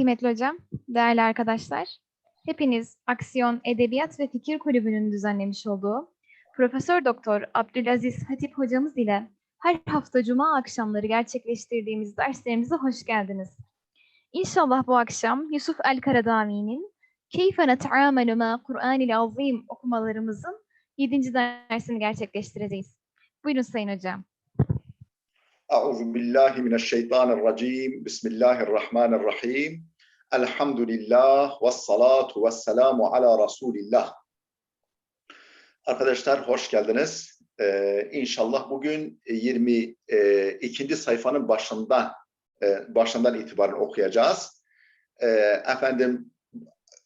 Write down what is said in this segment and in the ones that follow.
Kıymetli hocam, değerli arkadaşlar, hepiniz Aksiyon Edebiyat ve Fikir Kulübü'nün düzenlemiş olduğu Profesör Doktor Abdülaziz Hatip hocamız ile her hafta Cuma akşamları gerçekleştirdiğimiz derslerimize hoş geldiniz. İnşallah bu akşam Yusuf el-Karadani'nin Keyfe net'amelu ma Kur'anil Azim okumalarımızın 7. dersini gerçekleştireceğiz. Buyurun Sayın Hocam. Euzubillahimineşşeytanirracim. Bismillahirrahmanirrahim. Elhamdülillah ve salatu ve selamu ala Resulillah. Arkadaşlar hoş geldiniz. İnşallah bugün 22. sayfanın başından itibaren okuyacağız. Efendim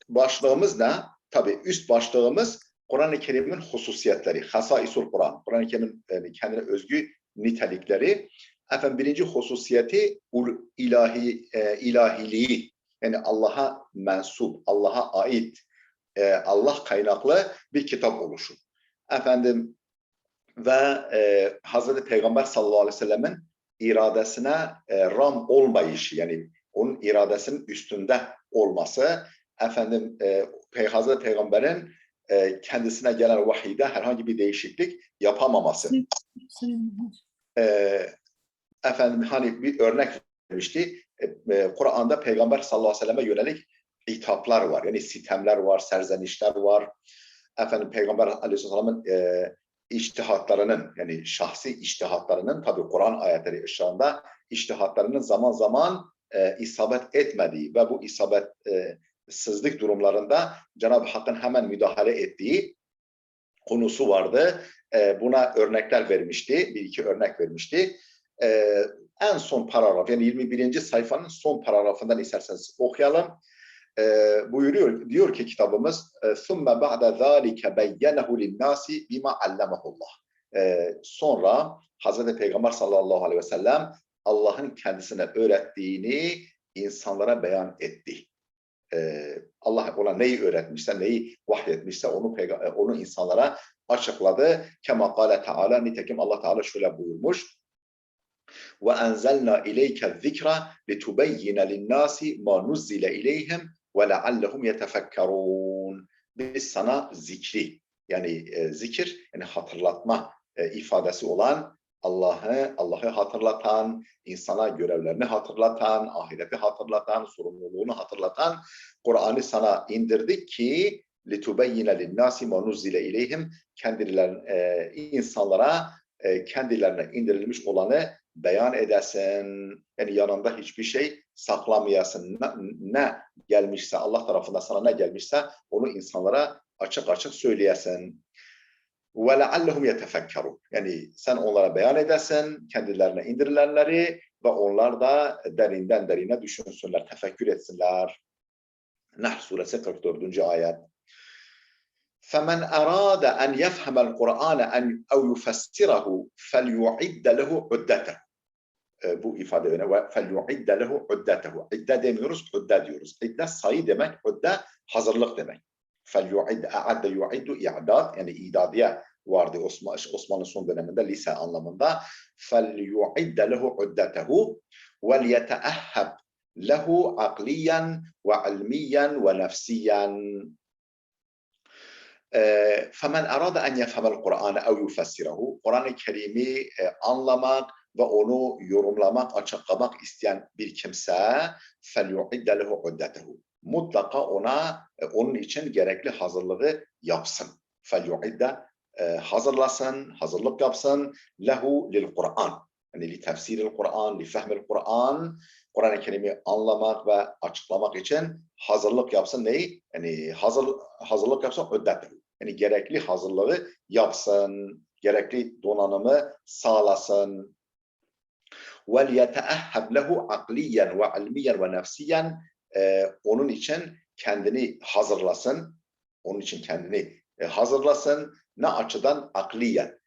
başlığımız ne? Tabii üst başlığımız Kur'an-ı Kerim'in hususiyetleri. Hasaisul Kur'an. Kur'an-ı Kerim'in kendine özgü nitelikleri. Efendim birinci hususiyeti ilahiliği. Yani Allah'a mensup, Allah'a ait, Allah kaynaklı bir kitap oluşu. Efendim ve Hazreti Peygamber sallallahu aleyhi ve sellemin iradesine ram olmayışı, yani onun iradesinin üstünde olması, efendim Hazreti Peygamber'in kendisine gelen vahiyde herhangi bir değişiklik yapamaması. Efendim hani bir örnek vermişti. Kur'an'da Peygamber sallallahu aleyhi ve selleme yönelik hitaplar var. Yani sitemler var, serzenişler var. Efendim Peygamber aleyhisselamın içtihatlarının, yani şahsi içtihatlarının, tabii Kur'an ayetleri ışığında içtihatlarının zaman zaman isabet etmediği ve bu isabetsizlik durumlarında Cenab-ı Hakk'ın hemen müdahale ettiği konusu vardı. Buna örnekler vermişti. Bir iki örnek vermişti. En son paragraf, yani 21. sayfanın son paragrafından isterseniz okuyalım. Buyuruyor, diyor ki kitabımız ثُمَّ بَعْدَ ذَٰلِكَ بَيَّنَهُ لِلنَّاسِ بِمَا عَلَّمَهُ اللّٰهِ. Sonra Hazreti Peygamber sallallahu aleyhi ve sellem Allah'ın kendisine öğrettiğini insanlara beyan etti. Allah ona neyi öğretmişse, neyi vahyetmişse onu insanlara açıkladı. Kema kâle Teala, nitekim Allah Teala şöyle buyurmuş. وَاَنْزَلْنَا اِلَيْكَ الذِّكْرَ لِتُبَيِّنَ لِلنَّاسِ مَا نُزِّلَ اِلَيْهِمْ وَلَعَلَّهُمْ يَتَفَكَّرُونَ. Biz sana zikri, yani zikir, yani hatırlatma ifadesi olan Allah'ı hatırlatan, insana görevlerini hatırlatan, ahireti hatırlatan, sorumluluğunu hatırlatan Kur'an'ı sana indirdik ki لِتُبَيِّنَ لِلنَّاسِ مَا نُزِّلَ اِلَيْهِمْ, insanlara kendilerine indirilmiş olanı beyan edesin. Yani yanında hiçbir şey saklamayasın. Ne gelmişse, Allah tarafından sana ne gelmişse onu insanlara açık açık söyleyesin. وَلَعَلَّهُمْ يَتَفَكَّرُونَ. Yani sen onlara beyan edesin, kendilerine indirilenleri ve onlar da derinden derine düşünsünler, tefekkür etsinler. Nahl suresi 44. ayet. فَمَنْ أَرَادَ أَنْ يَفْهَمَ الْقُرْآنَ أَوْ يُفَسِّرَهُ فَلْيُعِدَّ لَهُ عُدَّتَهُ. Bu ifade öyle. فَلْيُعِدَّ لَهُ عُدَّتَهُ. İdde demiyoruz, udde diyoruz. İdde sayı demek, udde hazırlık demek. فَلْيُعِدَّ اَعَدَّ يُعِدُّ i'dad, yani idadiye vardı Osmanlı son döneminde lise anlamında. فَلْيُعِدَّ لَهُ عُدَّتَهُ وَلْيَتَأَهَّبْ لَهُ عَقْلِيًّا وَعِلْمِيًّا وَنَفْسِيًّا. فَمَنْ أَرَادَ أَنْ يَفْهَمَ الْقُرْآنَ اَوْ يُفَسِّرَهُ. Kur'an-ı Kerim'i anlamak ve onu yorumlamak, açıklamak isteyen bir kimse فَلْيُعِدَّ لَهُ عُدَّتَهُ. Mutlaka onun için gerekli hazırlığı yapsın. فَلْيُعِدَّ hazırlasın, hazırlık yapsın. lehu lil Kur'an. Yani li tefsiril Kur'an, li fehmil Kur'an. Kur'an-ı Kerim'i anlamak ve açıklamak için hazırlık yapsın. Neyi? Yani hazırlık yapsın, uddetehu. Yani gerekli hazırlığı yapsın, gerekli donanımı sağlasın. وَلْيَتَأَهَّبْ لَهُ عَقْلِيًّا وَعِلْمِيًّا وَنَفْسِيًّا. Onun için kendini hazırlasın. Onun için kendini hazırlasın. Ne açıdan? Akliyen.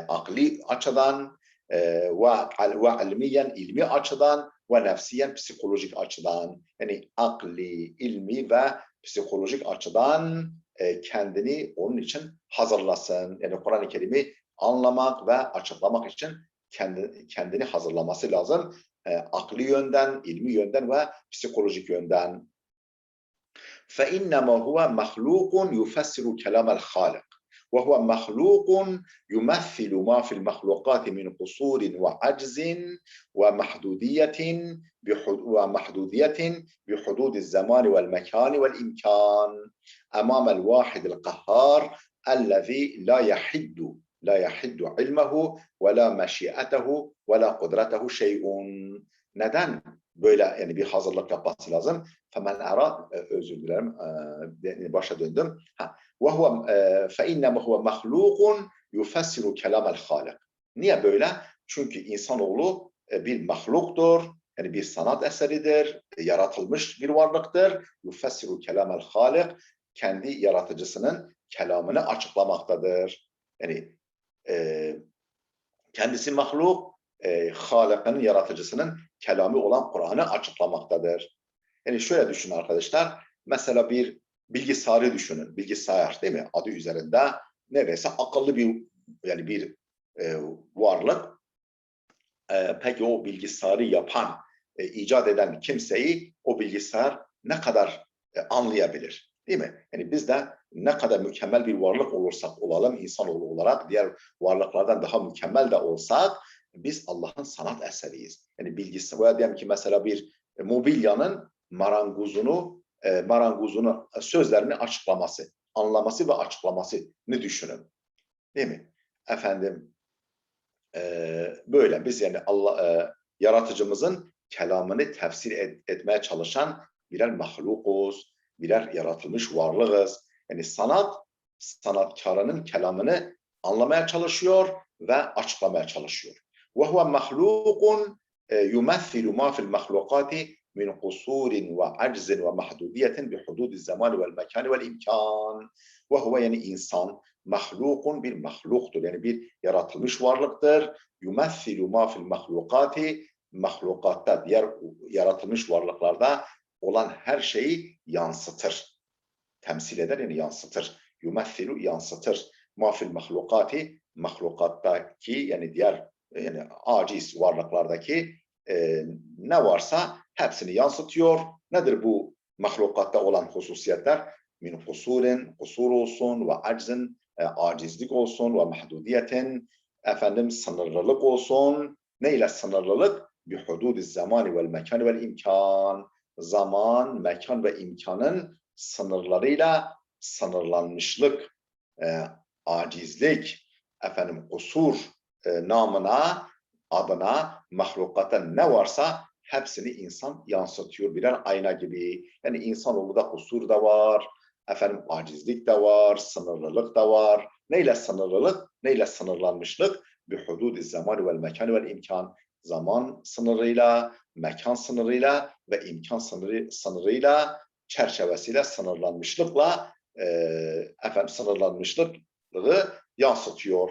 Akli açıdan ve ilmiyen, ilmi açıdan ve nefsiyen, psikolojik açıdan. Yani akli, ilmi ve psikolojik açıdan kendini onun için hazırlasın. Yani Kur'an-ı Kerim'i anlamak ve açıklamak için kendini hazırlaması lazım. akli yönden, ilmi yönden ve psikolojik yönden. فإنما هو مخلوق يفسر كلام الخالق وهو مخلوق يمثل ما في المخلوقات من قصور وعجز ومحدودية بحدود الزمان والمكان والإمكان أمام الواحد القهار الذي لا يحد علمه ولا مشيئته ولا قدرته شيء. Neden böyle yani bir hazırlık yapması lazım? Femen ara, özür dilerim, başa döndüm. فَاِنَّمَا هُوَ مَخْلُوقٌ يُفَسِّرُ كَلَامَ الْخَالِقِ. Niye böyle? Çünkü insanoğlu bir mahluktur, yani bir sanat eseridir, yaratılmış bir varlıktır. يُفَسِّرُ كَلَامَ الْخَالِقِ. Kendi yaratıcısının kelamını açıklamaktadır. Yani kendisi mahluk, Halık'ın, yaratıcısının kelamı olan Kur'an'ı açıklamaktadır. Yani şöyle düşünün arkadaşlar, mesela bir bilgisayarı düşünün, bilgisayar değil mi? Adı üzerinde neredeyse akıllı bir varlık. Peki o bilgisayarı yapan, icat eden kimseyi o bilgisayar ne kadar anlayabilir? Değil mi? Yani biz de ne kadar mükemmel bir varlık olursak olalım, insanoğlu olarak diğer varlıklardan daha mükemmel de olsak, biz Allah'ın sanat eseriyiz. Yani bilgisayar, diyelim ki mesela bir mobilyanın marangozunu sözlerini açıklaması, anlaması ve açıklamasını düşünün. Değil mi? Efendim, böyle biz yani yaratıcımızın kelamını tefsir etmeye çalışan birer mahlukuz, birer yaratılmış varlığız. Yani sanatkarının kelamını anlamaya çalışıyor ve açıklamaya çalışıyor. وَهُوَ مَخْلُوقٌ يُمَثِّلُ مَا فِي الْمَخْلُوقَاتِ مِنْ قُصُورٍ وَعَجْزٍ وَمَحْدُودِيَةٍ بِحُدُودِ الزَّمَانِ وَالْمَكَانِ وَالْاِمْكَانِ. وَهُوَ yani insan, mahlukun bir mahluktur. Yani bir yaratılmış varlıktır. Yumathilu ma fil mahlukati, mahlukatta, diğer yaratılmış varlıklarda olan her şeyi yansıtır. Temsil eder, yani yansıtır. Yumathilu, yansıtır. Ma fil mahlukati, mahlukattaki yani diğer yani aciz varlıklardaki ne varsa hepsini yansıtıyor. Nedir bu mahlukatta olan hususiyetler? Min kusurin, kusur olsun ve aczin, acizlik olsun ve mahdudiyetin, sınırlılık olsun. Neyle sınırlılık? Bi hududi zamani vel mekani vel imkan. Zaman, mekan ve imkanın sınırlarıyla sınırlanmışlık, acizlik, kusur namına, adına, mahlukata ne varsa hepsini insan yansıtıyor birer ayna gibi. Yani insanoğlu da kusur da var, acizlik de var, sınırlılık da var. Neyle sınırlılık, neyle sınırlanmışlık? Bi hududi zaman vel mekan vel imkan. Zaman sınırıyla, mekan sınırıyla ve imkan sınırıyla, çerçevesiyle, sınırlanmışlıkla sınırlanmışlığı yansıtıyor.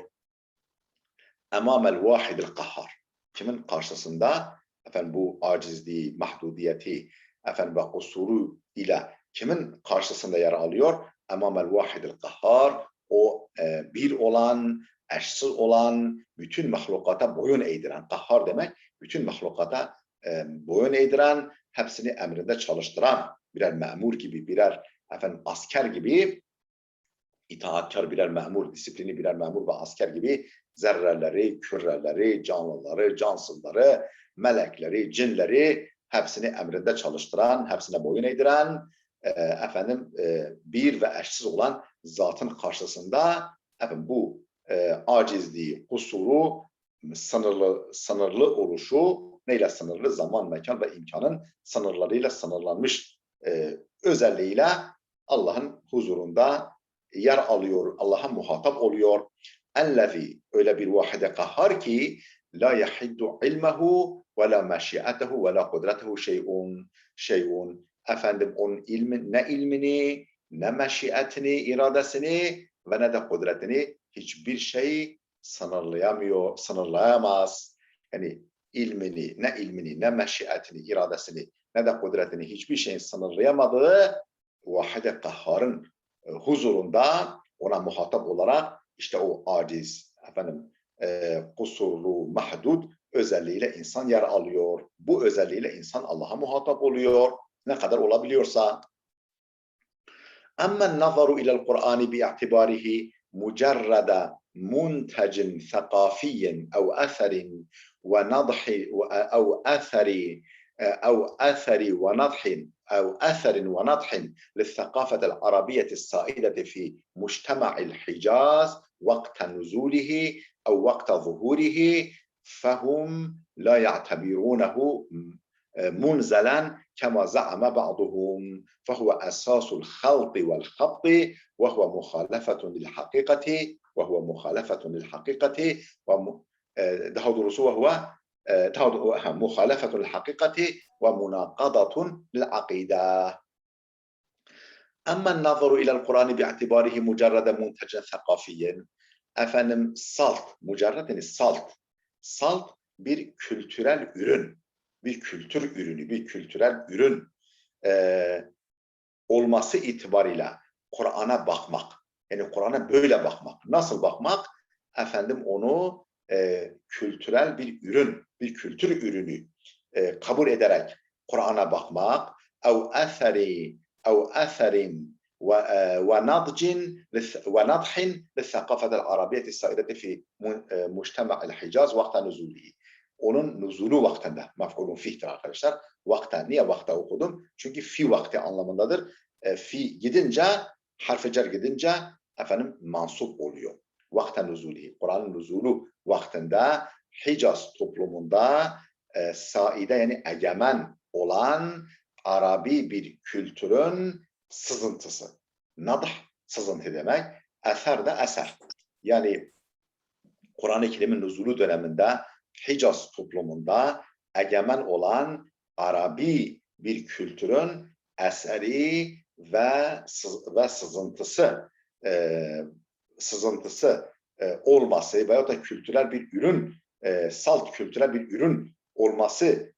Emamel vahidil kahhar. Kimin karşısında? Bu acizliği, mahdudiyeti, ve kusuru ile kimin karşısında yer alıyor? Emamel vahidil kahhar. O bir olan, eşsiz olan, bütün mahlukata boyun eğdiren. Kahhar demek, bütün mahlukata boyun eğdiren, hepsini emrinde çalıştıran, birer memur gibi, birer asker gibi, itaatkar birer memur, disiplini birer memur ve asker gibi zerreleri, küreleri, canlıları, cansızları, melekleri, cinleri hepsini emrinde çalıştıran, hepsine boyun eğdiren, bir ve eşsiz olan zatın karşısında bu acizliği, kusuru, sınırlı oluşu, neyle sınırlı? Zaman, mekan ve imkanın sınırlarıyla sınırlanmış özelliğiyle Allah'ın huzurunda yer alıyor, Allah'a muhatap oluyor. Ellezî, öyle bir vahide kahhar ki la yahiddu ilmehu ve la meşi'atehu ve la kudretehu şey'un. Onun ne ilmini, ne meşiyetini, iradesini ve ne de kudretini hiçbir şey sınırlayamaz. Yani ne ilmini, ne meşiyetini, iradesini, ne de kudretini hiçbir şeyin sınırlayamadığı vahide kahharın huzurunda ona muhatap olarak işte o aciz, kusurlu, mahdud özelliğiyle insan yer alıyor. Bu özelliğiyle insan Allah'a muhatap oluyor. Ne kadar olabiliyorsa. أما النظر إلى القرآن باعتباره مجرد منتج ثقافي أو أثر ونضح أو أثر ونضح للثقافة العربية السائدة في مجتمع الحجاز وقت نزوله أو وقت ظهوره فهم لا يعتبرونه منزلا كما زعم بعضهم فهو أساس الخلط والخبط وهو مخالفة للحقيقة مخالفة للحقيقة ومناقضة للعقيدة. أما النظر إلى القرآن باعتباره مجرد منتج ثقافي efendim mujarrad yani salt bir kültürel ürün, bir kültür ürünü, bir kültürel ürün olması itibarıyla Kur'an'a bakmak, yani Kur'an'a böyle bakmak, nasıl bakmak? Efendim onu kültürel bir ürün, bir kültür ürünü kabul ederek Kur'an'a bakmak, أو أثر ونضج ونضح للثقافة العربية السائدة في مجتمع الحجاز وقت نزوله. Onun nuzulu vaktinde, mef'ulun fih'tir arkadaşlar. Vakta, niye vakta okudum? Çünkü fi vakti anlamındadır. Fi gidince, harf-i cer gidince efendim mansup oluyor. Vakta nuzulihi. Kur'an'ın nuzulu vaktinde Hicaz toplumunda saide yani egemen olan Arabi bir kültürün sızıntısı. Nadh, sızıntı demek. Eser de eser. Yani Kur'an-ı Kerim'in nuzulu döneminde Hicaz toplumunda egemen olan Arabi bir kültürün eseri ve sızıntısı olması veyahut da kültürel bir ürün, salt kültürel bir ürün olması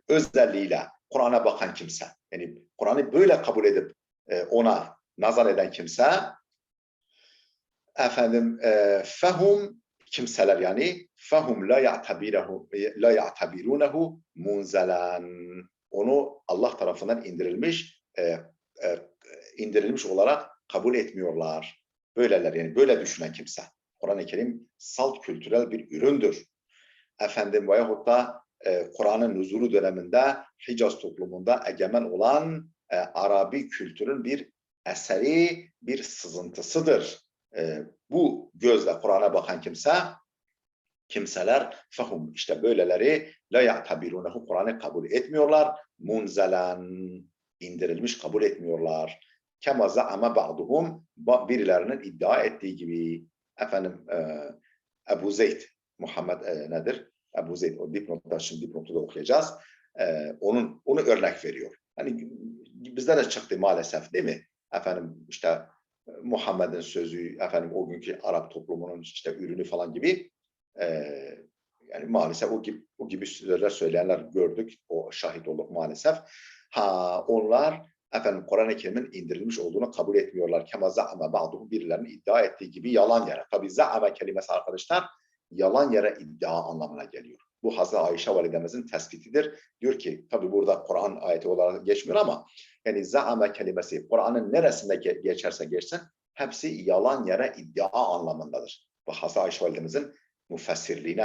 özelliğiyle Kur'an'a bakan kimse, yani Kur'an'ı böyle kabul edip ona nazar eden kimse, efendim fehum kimseler yani fehum la ya'tabirunehu munzelan, onu Allah tarafından indirilmiş olarak kabul etmiyorlar. Böyleler yani böyle düşünen kimse. Kur'an-ı Kerim salt kültürel bir üründür. Efendim veyahut da Kur'an'ın nuzulu döneminde Hicaz toplumunda egemen olan Arabi kültürün bir eseri, bir sızıntısıdır. Bu gözle Kur'an'a bakan kimseler fehum işte böyleleri la ya'tabirunehu Kur'an'ı kabul etmiyorlar. Munzelan indirilmiş kabul etmiyorlar. Kema za'ama ba'duhum birilerinin iddia ettiği gibi. Efendim Ebu Zeyd Muhammed nedir? Ebu Zeyd o dipnotta şimdi dipnotu da okuyacağız. Onu örnek veriyor. Hani bizde de çıktı maalesef değil mi? Efendim işte Muhammed'in sözü, efendim o günkü Arap toplumunun işte ürünü falan gibi yani maalesef o gibi sözler söyleyenler gördük, o şahit olduk maalesef. Onlar efendim Kur'an-ı Kerim'in indirilmiş olduğunu kabul etmiyorlar. Kema za'ame ba'duhu birilerinin iddia ettiği gibi yalan yere. Tabi za'ame kelimesi arkadaşlar yalan yere iddia anlamına geliyor. Bu Hazreti Ayşe validemizin tespitidir. Diyor ki tabi burada Kur'an ayeti olarak geçmiyor ama yani za'ame kelimesi Kur'an'ın neresinde geçerse geçsin hepsi yalan yere iddia anlamındadır. Bu Hazreti Ayşe validemizin müfessirliğine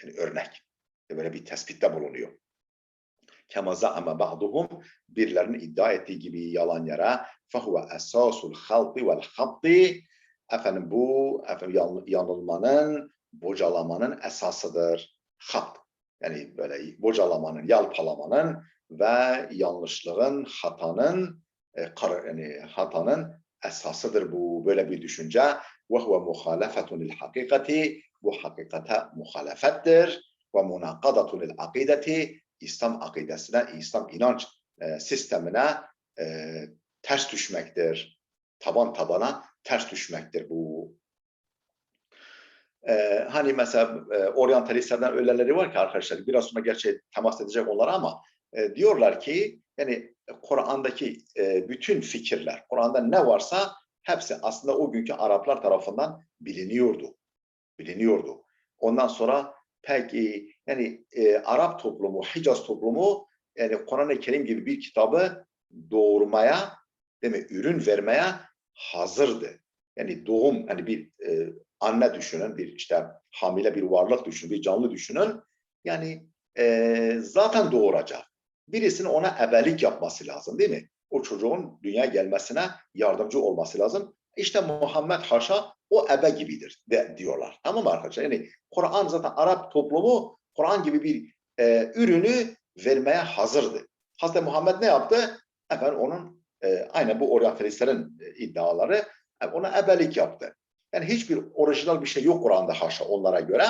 yani örnek. Böyle bir tespitte bulunuyor. Kema za'ame ba'duhum birilerinin iddia ettiği gibi yalan yere fehuve esasul halqi vel habdi efendim bu yanılmanın, bocalamanın esasıdır. Hat yani böyle bocalamanın, yalpalamanın ve yanlışlığın, hatanın esasıdır bu. Böyle bir düşünce. Ve huve muhalefetun lil hakikati bu hakikate muhalefettir. Ve munakadatun lil akideti İslam akidesine, İslam inanç sistemine ters düşmektir. Taban tabana ters düşmektir bu. Hani mesela oryantalistlerden öyleleri var ki arkadaşlar biraz sonra gerçi temas edecek onlara ama diyorlar ki yani Kur'an'daki bütün fikirler, Kur'an'da ne varsa hepsi aslında o günkü Araplar tarafından biliniyordu. Ondan sonra pek Yani Arap toplumu, Hicaz toplumu yani Kur'an-ı Kerim gibi bir kitabı doğurmaya, değil mi, ürün vermeye hazırdı. Yani doğum, hani bir anne düşünün, bir işte hamile bir varlık düşünün, bir canlı düşünün. Yani zaten doğuracak. Birisinin ona ebelik yapması lazım, değil mi? O çocuğun dünyaya gelmesine yardımcı olması lazım. İşte Muhammed haşa o ebe gibidir diyorlar. Tamam mı arkadaşlar? Yani Kur'an zaten Arap toplumu Kur'an gibi bir ürünü vermeye hazırdı. Hazreti Muhammed ne yaptı? Efendim onun aynen bu oryantalistlerin iddiaları ona ebelik yaptı. Yani hiçbir orijinal bir şey yok Kur'an'da haşa onlara göre.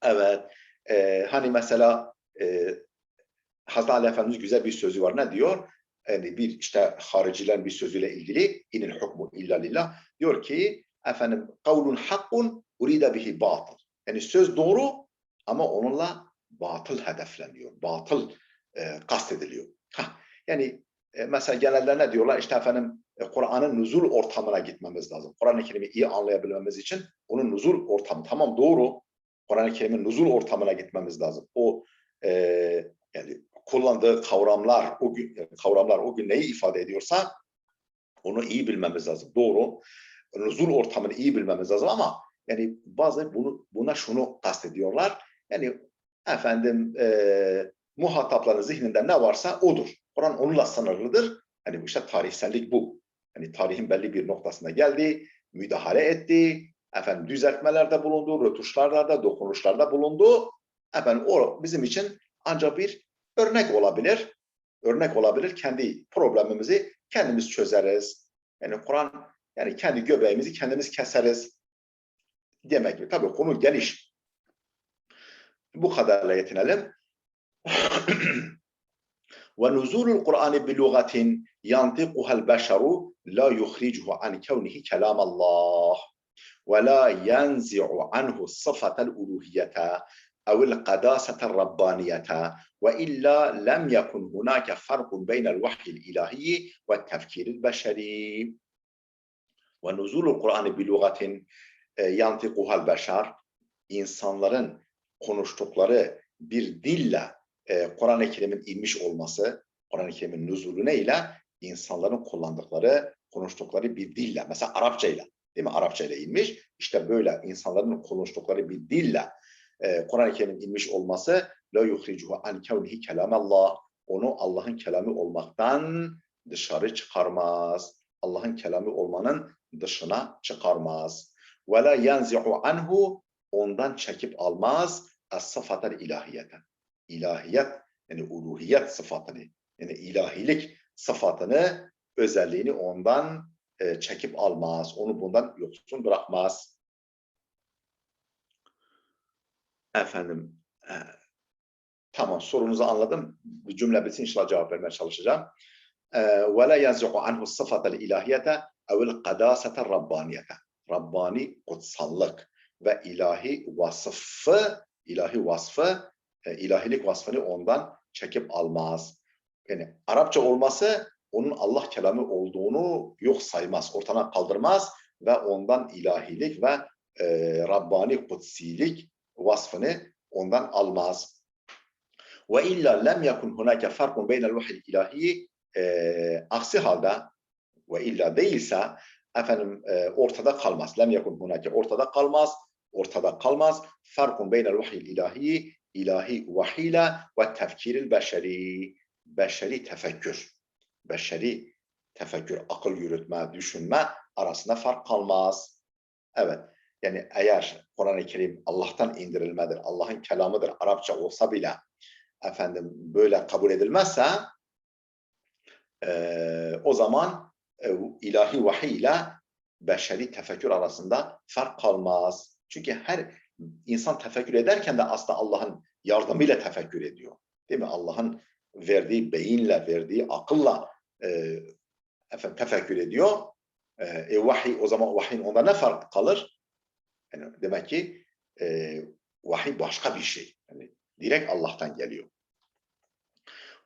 Evet. Hani mesela Hazreti Ali Efendimiz güzel bir sözü var. Ne diyor? Yani bir işte haricilerin bir sözüyle ilgili inil hukmu illa lillah. Diyor ki efendim kavlun hakkun urida bihi batıl. Yani söz doğru ama onunla batıl hedefleniyor. Batıl kastediliyor. Yani mesela genelde ne diyorlar? İşte efendim Kur'an'ın nuzul ortamına gitmemiz lazım. Kur'an-ı Kerim'i iyi anlayabilmemiz için onun nuzul ortamı. Tamam doğru. Kur'an-ı Kerim'in nuzul ortamına gitmemiz lazım. O yani kullandığı kavramlar o gün neyi ifade ediyorsa onu iyi bilmemiz lazım. Doğru. Nuzul ortamını iyi bilmemiz lazım ama yani bazı buna şunu kastediyorlar. Yani efendim muhatapların zihninde ne varsa odur. Kur'an onunla sınırlıdır. Hani işte tarihsellik bu. Hani tarihin belli bir noktasına geldi, müdahale etti, efendim düzeltmelerde bulundu, rötuşlarda, dokunuşlarda bulundu. Efendim o bizim için ancak bir örnek olabilir. Örnek olabilir. Kendi problemimizi kendimiz çözeriz. Yani Kur'an yani kendi göbeğimizi kendimiz keseriz demek ki. Tabii konu geniş. Bu kadarla yetinelim. Ve nuzulul Kur'an bi lugatin yantiquha'l beşeru la yukhrijuhu an kevnihi kelamallah ve la yanzi'u anhu sıfatel uluhiyete أو القداسة الربانية وإلا لم يكن هناك فرق بين الوحي الإلهي والتفكير البشري ونزول القرآن بلغة ينطقها البشر insanların konuştukları bir dille Kur'an-ı Kerim'in inmiş olması, Kur'an-ı Kerim'in nüzulü ile insanların kullandıkları, konuştukları bir dille, mesela Arapça ile, değil mi? Arapça ile inmiş. İşte böyle insanların konuştukları bir dille Kur'an-ı Kerim'in inmiş olması la yuhricuhu an kevnihi kelamallah. Onu Allah'ın kelamı olmaktan dışarı çıkarmaz. Allah'ın kelamı olmanın dışına çıkarmaz. Ve la yanzi'u anhu ondan çekip almaz es-sıfatel ilahiyeten. İlahiyet yani uluhiyet sıfatını yani ilahilik sıfatını özelliğini ondan çekip almaz. Onu bundan yoksun bırakmaz. Efendim tamam sorunuzu anladım. Bir cümle bitsin inşallah cevap vermeye çalışacağım. Ve la yazıqu anhu sıfatel ilahiyete ev'l qadasetel rabbaniyete. Rabbani kutsallık ve ilahi vasfı, ilahilik vasfını ondan çekip almaz. Yani Arapça olması onun Allah kelamı olduğunu yok saymaz, ortadan kaldırmaz ve ondan ilahilik ve Rabbani kutsilik vasfını ondan almaz. Ve illa lem yakun hunake farkun beynel vahil ilahi aksi halde ve illa değilse efendim ortada kalmaz. Lem yakun hunake ortada kalmaz. Ortada kalmaz. Farkun beynel vahil ilahi ilahi vahiyle ve tefkiril beşeri. Beşeri tefekkür. Beşeri tefekkür, akıl yürütme, düşünme arasında fark kalmaz. Evet. Yani eğer Kur'an-ı Kerim Allah'tan indirilmedir, Allah'ın kelamıdır, Arapça olsa bile efendim böyle kabul edilmezse o zaman ilahi vahiy ile beşeri tefekkür arasında fark kalmaz. Çünkü her insan tefekkür ederken de aslında Allah'ın yardımıyla tefekkür ediyor. Değil mi? Allah'ın verdiği beyinle, verdiği akılla tefekkür ediyor. Vahiy, o zaman vahyin onda ne fark kalır? Yani demek ki vahiy başka bir şey. Yani direkt Allah'tan geliyor.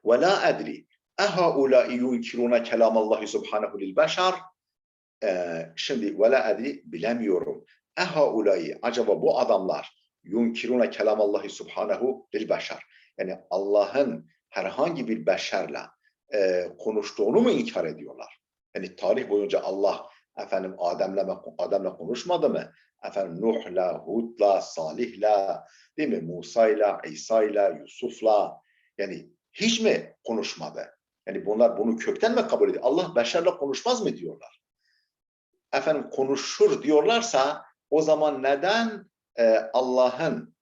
Ve la edri ehaulâi yunkirûne kelâmallâhi subhânehu lil beşer. Şimdi ve la edri bilemiyorum. Ehaulâi acaba bu adamlar yunkirune kelamallahi subhanehu lil beşer. Yani Allah'ın herhangi bir beşerle konuştuğunu mu inkar ediyorlar? Yani tarih boyunca Allah efendim Adem'le konuşmadı mı? Efendim Nuh'la, Hud'la, Salih'la, değil mi? Musa'yla, İsa'yla, Yusuf'la, yani hiç mi konuşmadı? Yani bunlar bunu kökten mi kabul ediyor? Allah beşerle konuşmaz mı diyorlar? Efendim konuşur diyorlarsa o zaman neden Allah'ın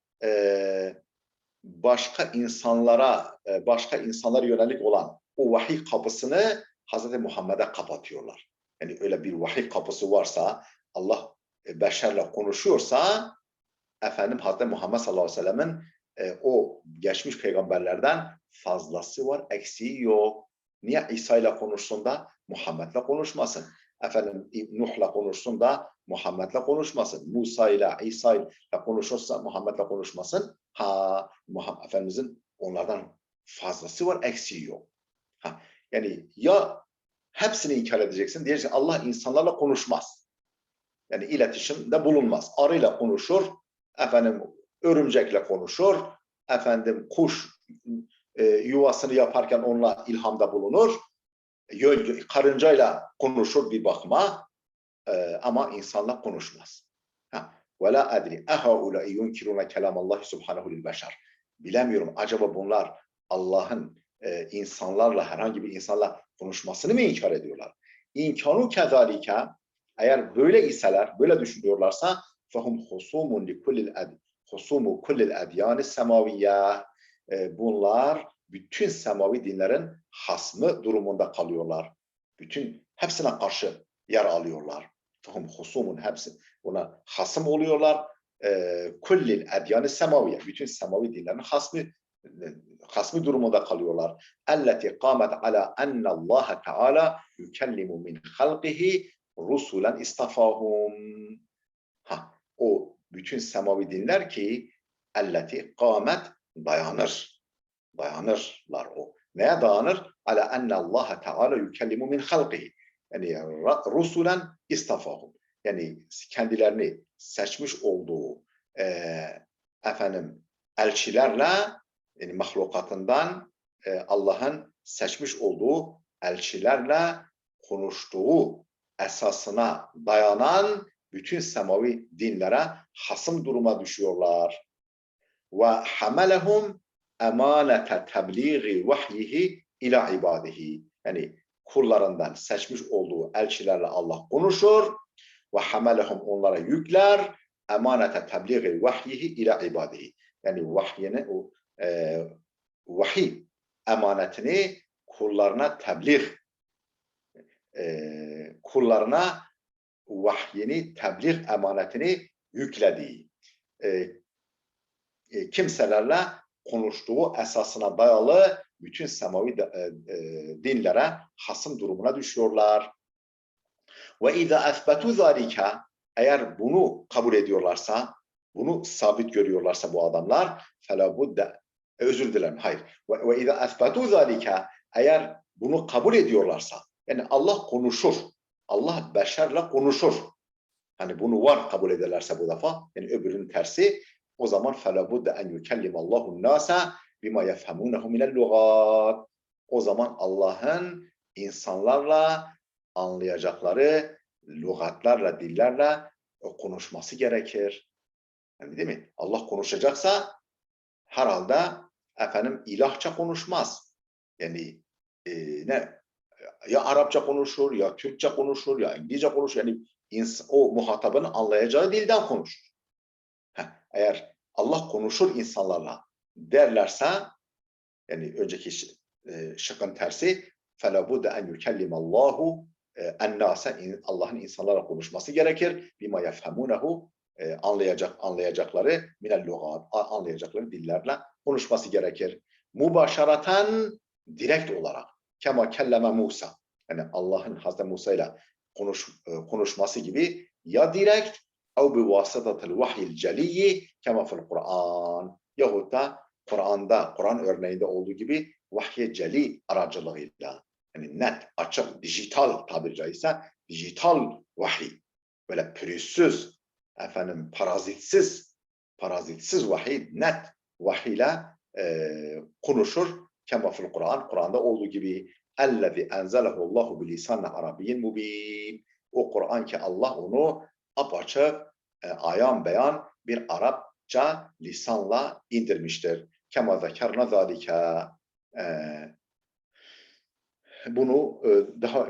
başka insanlara yönelik olan o vahiy kapısını Hz. Muhammed'e kapatıyorlar? Yani öyle bir vahiy kapısı varsa, Allah beşerle konuşuyorsa, efendim Hz. Muhammed sallallahu aleyhi ve sellem'in o geçmiş peygamberlerden fazlası var, eksiği yok. Niye İsa ile konuşsun da Muhammed'le konuşmasın? Efendim Nuh'la konuşsun da Muhammed'le konuşmasın. Musa ile İsa ile konuşursa Muhammed'le konuşmasın. Efendimizin onlardan fazlası var, eksiği yok. Yani ya hepsini inkar edeceksin, diyeceksin Allah insanlarla konuşmaz. Yani iletişimde bulunmaz. Arıyla konuşur, efendim örümcekle konuşur, efendim kuş yuvasını yaparken onunla ilhamda bulunur, karıncayla konuşur bir bakıma, ama insanla konuşmaz. Ve la adri ehaulâi yunkirûne kelâmallâhi subhanehu lil beşer. Bilemiyorum, acaba bunlar Allah'ın insanlarla, herhangi bir insanla konuşmasını mı inkar ediyorlar? İnkanu kezalike, eğer böyle iseler, böyle düşünüyorlarsa fehum husumun li husumu kullil edyâni semaviyye. Bunlar bütün semavi dinlerin hasmı durumunda kalıyorlar. Hepsine karşı yer alıyorlar. Fehum husumun, hepsi buna hasım oluyorlar. Kullil edyâni semaviyye. Bütün semavi dinlerin hasmı durumunda kalıyorlar. Elleti kâmet ala ennallâhe teâlâ yükellimu min halqihi rusulen istafahum. O bütün semavi dinler ki elleti kâmet dayanırlar o. Neye dayanır? Ala ennallâhe teâlâ yükellimu min halqihi. Yani rusulen istafahum. Yani kendilerini seçmiş olduğu elçilerle, yani mahlukatından Allah'ın seçmiş olduğu elçilerle konuştuğu esasına dayanan bütün semavi dinlere hasım duruma düşüyorlar. Ve hamalehum emanete tebliği vahyihi ila ibadihi. Yani kullarından seçmiş olduğu elçilerle Allah konuşur ve hamalehum, onlara yükler, emanete tebliği vahyihi ila ibadihi. Yani vahiy emanetini kullarına kullarına vahyini tebliğ emanetini yüklediği kimselerle konuştuğu esasına dayalı bütün semavi dinlere hasım durumuna düşüyorlar. Ve izâ esbetû zâlike, eğer bunu kabul ediyorlarsa, bunu sabit görüyorlarsa bu adamlar, felâ budde, özür dilerim, hayır. Ve izâ esbetû zâlike, eğer bunu kabul ediyorlarsa, yani Allah konuşur, Allah beşerle konuşur. Hani bunu var kabul ederlerse bu defa, yani öbürünün tersi, o zaman فَلَا بُدَّ أَنْ يُكَلِّمَ اللّٰهُ النَّاسَ بِمَا يَفْهَمُونَهُ مِنَ اللُّغَاتِ. O zaman Allah'ın insanlarla anlayacakları lügatlarla, dillerle konuşması gerekir. Yani değil mi? Allah konuşacaksa herhalde ilahça konuşmaz. Yani ya Arapça konuşur, ya Türkçe konuşur, ya İngilizce konuşur. Yani o muhatabın anlayacağı dilden konuşur. Eğer Allah konuşur insanlarla derlerse, yani önceki şıkkın tersi, فَلَا بُدَّ أَنْ يُكَلِّمَ اللّٰهُ اَنَّاسَ, Allah'ın insanlarla konuşması gerekir. بِمَا يَفْهَمُونَهُ, anlayacakları minel lugat, anlayacakları dillerle konuşması gerekir. Mübaşaraten, direkt olarak. Kema kelleme Musa. Yani Allah'ın Hazreti Musa ile konuşması gibi, ya direkt ev bi vasıtatil vahyil celiyyi kema fil Kur'an. Yahut da Kur'an örneğinde olduğu gibi vahye celi aracılığıyla, yani net, açık, dijital tabiri caizse, dijital vahiy. Böyle pürüzsüz, parazitsiz, Parazitsiz vahiy, net vahiyle konuşur. Kema fil Kur'an, Kur'an'da olduğu gibi ellezî enzelehullahu bilisanne arabiyyin mubin. O Kur'an ki Allah onu apaçık, ayan beyan bir Arapça lisanla indirmiştir. Kema zekerna zâlike. Bunu daha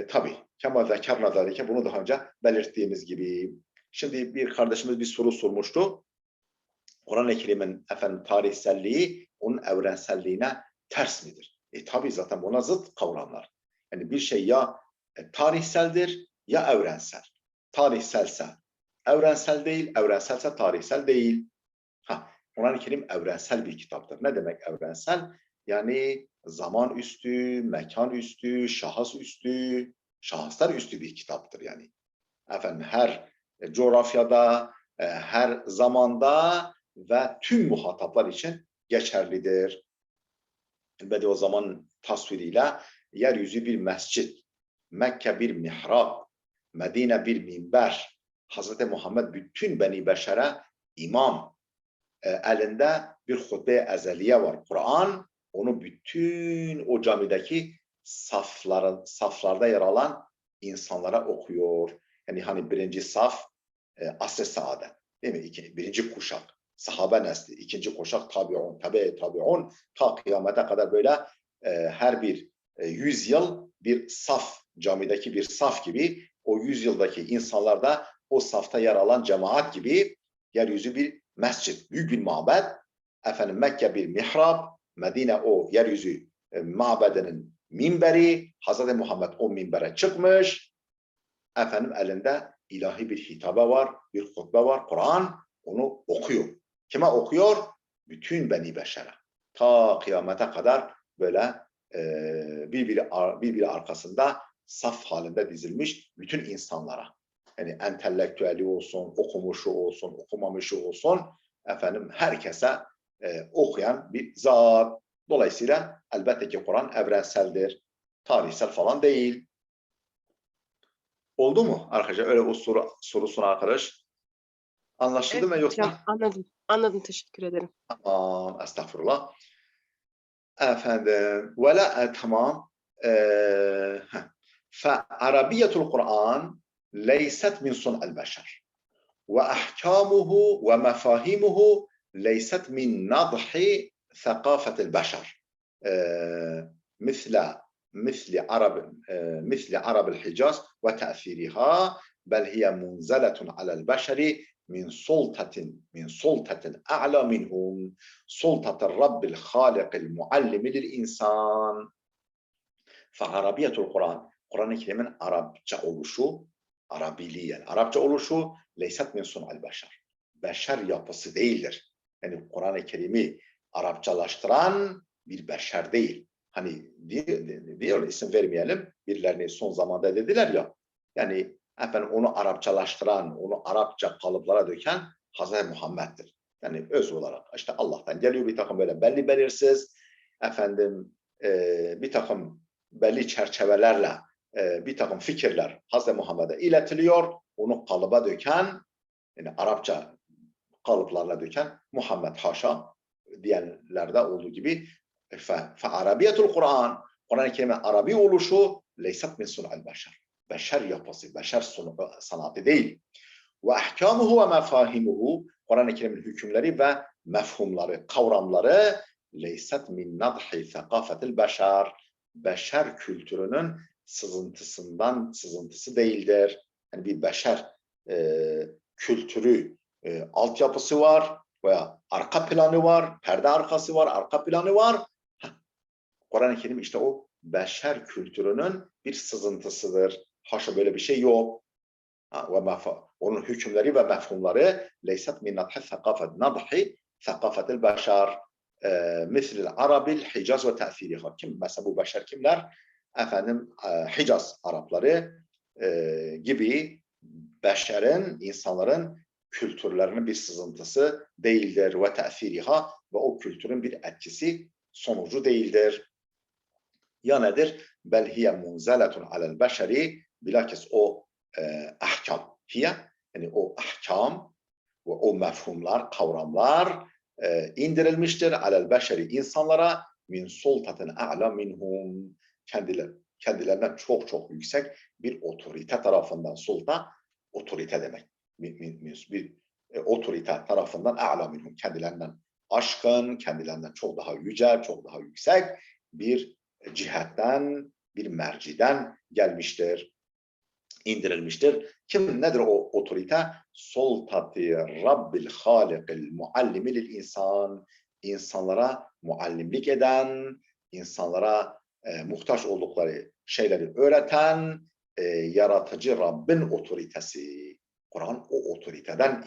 tabii kema zekerna zâlike, bunu daha önce belirttiğimiz gibi. Şimdi bir kardeşimiz bir soru sormuştu. Kur'an-ı Kerim'in tarihselliği onun evrenselliğine ters midir? Tabii zaten buna zıt kavramlar. Yani bir şey ya tarihseldir ya evrensel. Tarihselse evrensel değil, evrenselse tarihsel değil. Kur'an-ı Kerim evrensel bir kitaptır. Ne demek evrensel? Yani zaman üstü, mekan üstü, şahıs üstü, şahıslar üstü bir kitaptır yani. Her coğrafyada, her zamanda ve tüm muhataplar için geçerlidir. Ve de o zaman tasviriyle yeryüzü bir mescit, Mekke bir mihrab, Medine bir minber, Hz. Muhammed bütün Beni Beşer'e imam, elinde bir hutbe-i ezeliye var. Kur'an onu bütün o camideki saflarda yer alan insanlara okuyor. Yani hani birinci saf asr-ı saadet, değil mi? Birinci kuşak sahabe nesli, ikinci kuşak tabi'un, tabi'un, ta kıyamete kadar böyle her bir 100 yıl bir saf, camideki bir saf gibi, o 100 yıldaki insanlar da o safta yer alan cemaat gibi, yeryüzü bir mescit, büyük bir mabed, Mekke bir mihrab, Medine o yeryüzü mabedinin minberi, Hz. Muhammed o minbere çıkmış, elinde ilahi bir hitabe var, bir hutbe var, Kur'an onu okuyor. Kime okuyor? Bütün Beni Beşer'e. Ta kıyamete kadar böyle birbiri arkasında saf halinde dizilmiş bütün insanlara. Yani entelektüeli olsun, okumuşu olsun, okumamışı olsun, herkese okuyan bir zat. Dolayısıyla elbette ki Kur'an evrenseldir, tarihsel falan değil. Oldu mu arkadaşlar? Öyle o sorusuna arkadaş. Anlaşıldı mı Evet yoksa? hocam, anladım. Anladım, teşekkür ederim. Tamam, estağfurullah. Vela tamam. فعربية القرآن ليست من صنع البشر وأحكامه ومفاهيمه ليست من نضح ثقافة البشر مثل عرب الحجاز وتأثيرها بل هي منزلة على البشر من سلطة أعلى منهم سلطة الرب الخالق المعلم للإنسان. فعربية القرآن, Kur'an-ı Kerim'in Arapça oluşu, Arabiliği yani Arapça oluşu leysat min sun'al beşer. Beşer yapısı değildir. Yani Kur'an-ı Kerim'i Arapçalaştıran bir beşer değil. Hani diyor isim vermeyelim. Birilerini son zamanda dediler ya. Yani onu Arapçalaştıran, onu Arapça kalıplara döken Hazreti Muhammed'dir. Yani öz olarak işte Allah'tan geliyor bir takım böyle belli belirsiz bir takım belli çerçevelerle bir takım fikirler Hazreti Muhammed'e iletiliyor. Onu kalıba döken, yani Arapça kalıplarla döken Muhammed haşa diyenlerde olduğu gibi Arabiyetul Kur'an, Kur'an-ı Kerim'in Arabi oluşu leysat min sun'al beşer. Beşer yapısı, beşer sanatı değil. Ve ahkamuhu ve mefahimuhu, Kur'an-ı Kerim'in hükümleri ve mefhumları, kavramları leysat min nadhi thakafetil beşer. Beşer kültürünün sızıntısı değildir. Yani bir beşer kültürü altyapısı var veya arka planı var, perde arkası var, arka planı var. Kur'an-ı Kerim işte o beşer kültürünün bir sızıntısıdır. Haşa böyle bir şey yok. Onun hükümleri ve mefhumları leysat min nadhi thakafetil beşer. Mislil Arabil Hicaz ve te'thiriha. Mesela bu beşer kimler? Hicaz Arapları gibi beşerin, insanların kültürlerinin bir sızıntısı değildir ve te'thiriha ve o kültürün bir etkisi sonucu değildir. Ya nedir? Bel hiye munzeletun alel beşeri, bilakis o ahkam hiye, yani o ahkam ve o mefhumlar, kavramlar indirilmiştir. Alel beşeri insanlara min sultatin a'la minhum kendilerinden çok çok yüksek bir otorite tarafından sulta otorite demek. Bir otorite tarafından a'la minhum kendilerinden aşkın, kendilerinden çok daha yüce, çok daha yüksek bir cihetten, bir merciden gelmiştir, indirilmiştir. Kim nedir o otorite? Sultati Rabbil Halikil Muallimi lil insan. İnsanlara muallimlik eden, insanlara muhtaç oldukları şeyleri öğreten, yaratıcı Rabbin otoritesi. Kur'an o otoriteden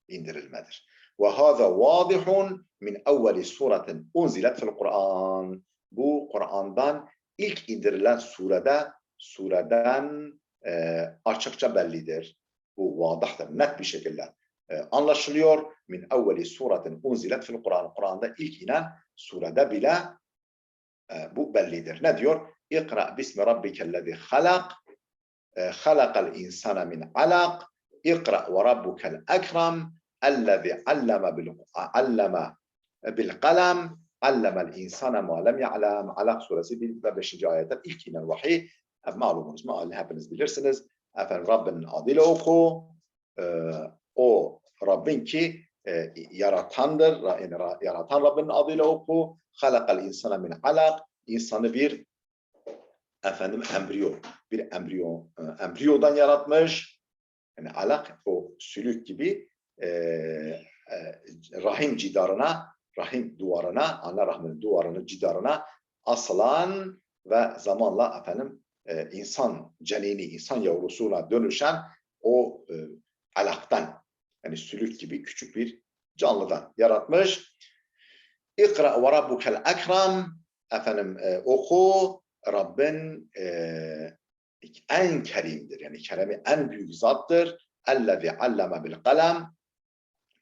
indirilmedir. Ve hâzâ vâdihun min evveli suretin unzilet fil Kur'an. Bu Kur'an'dan ilk indirilen sureden açıkça bellidir. Bu vadahtır, net bir şekilde anlaşılıyor. Min evveli suretin unzilet fil Kur'an. Kur'an'da ilk inen surede bile bu bellidir. Ne diyor? İkra bismi rabbikellezi halak. Halakal insana min alak. İkra ve rabbukel ekrem. Ellezi alleme bil kalem. Allemel insana ma lem ya'lem. Alak suresi 1 ve 5. ayetten ilk inen vahiy. Malumunuz, hepiniz bilirsiniz. Efendim Rabbinin adıyla oku. O Rabbin ki yaratandır. Yaratan Rabbinin adıyla oku. Halakal insana min alak. İnsanı bir embriyodan yaratmış. Yani alak o sülük gibi rahim duvarına, ana rahminin duvarının cidarına asılan ve zamanla insan cenini, insan yavrusuna dönüşen o alaktan, yani sülük gibi küçük bir canlıdan yaratmış. İkra ve rabbukel ekrem. Oku, Rabbin en kerimdir. Yani keremi en büyük zattır. Ellezî alleme bil kalem.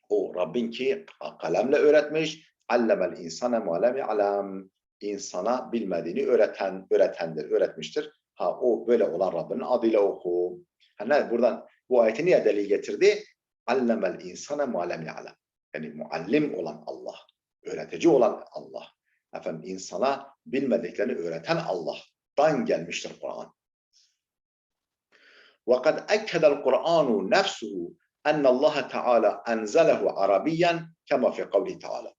O Rabbin ki kalemle öğretmiş. Allemel insane ma lem ya'lem. İnsana bilmediğini öğretendir, öğretmiştir. O böyle olan Rabbinin adıyla oku. Buradan bu ayeti niye delil getirdi? Allemel insane ma lem ya'lem. Yani muallim olan Allah, öğretici olan Allah. İnsana bilmediklerini öğreten Allah'tan gelmiştir Kur'an. وَقَدْ أَكَّدَ الْقُرْآنُ نَفْسُهُ أَنَّ اللّٰهَ تَعَالَى أَنْزَلَهُ عَرَبِيًّا كَمَا فِي قَوْلِهِ تَعَالَى.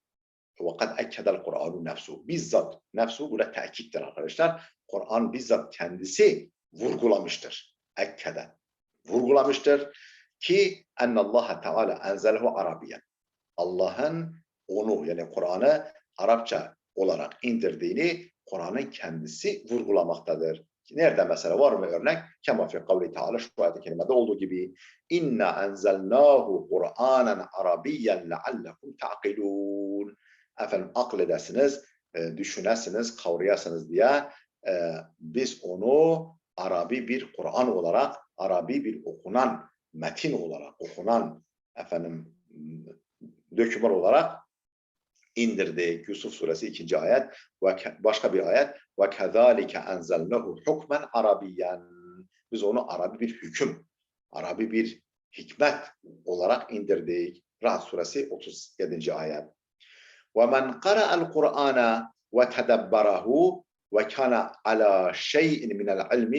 وَقَدْ أَكَّدَ الْقُرْآنُ نَفْسُهُ. Bizzat, nefsu burada tekittir arkadaşlar. Kur'an bizzat kendisi vurgulamıştır. Ekkede, vurgulamıştır ki اَنَّ اللّٰهَ تَعَالَى أَنْزَلَهُ عَرَبِيًّا. Allah'ın onu, yani Kur'an'ı Arapça olarak indirdiğini Kur'an'ın kendisi vurgulamaktadır. Nerede mesela var mı örnek? Kema fi kavli Teala, şu ayet-i kerimede olduğu gibi inna enzelnahu Kur'anen Arabiyyen leallekum ta'kilun. Akledesiniz, düşünesiniz, kavrayasınız diye biz onu Arabi bir Kur'an olarak, Arabi bir okunan metin olarak, okunan döküman olarak indirdik. Yusuf suresi 2. ayet. Başka bir ayet. وَكَذَٰلِكَ أَنْزَلْنَهُ حُكْمًا عَرَبِيًّا. Biz onu Arabi bir hüküm, Arabi bir hikmet olarak indirdik. Ra'd suresi 37. ayet. وَمَنْ قَرَأَ الْقُرْآنَ وَتَدَبَّرَهُ وَكَانَ عَلَى شَيْءٍ مِنَ الْعِلْمِ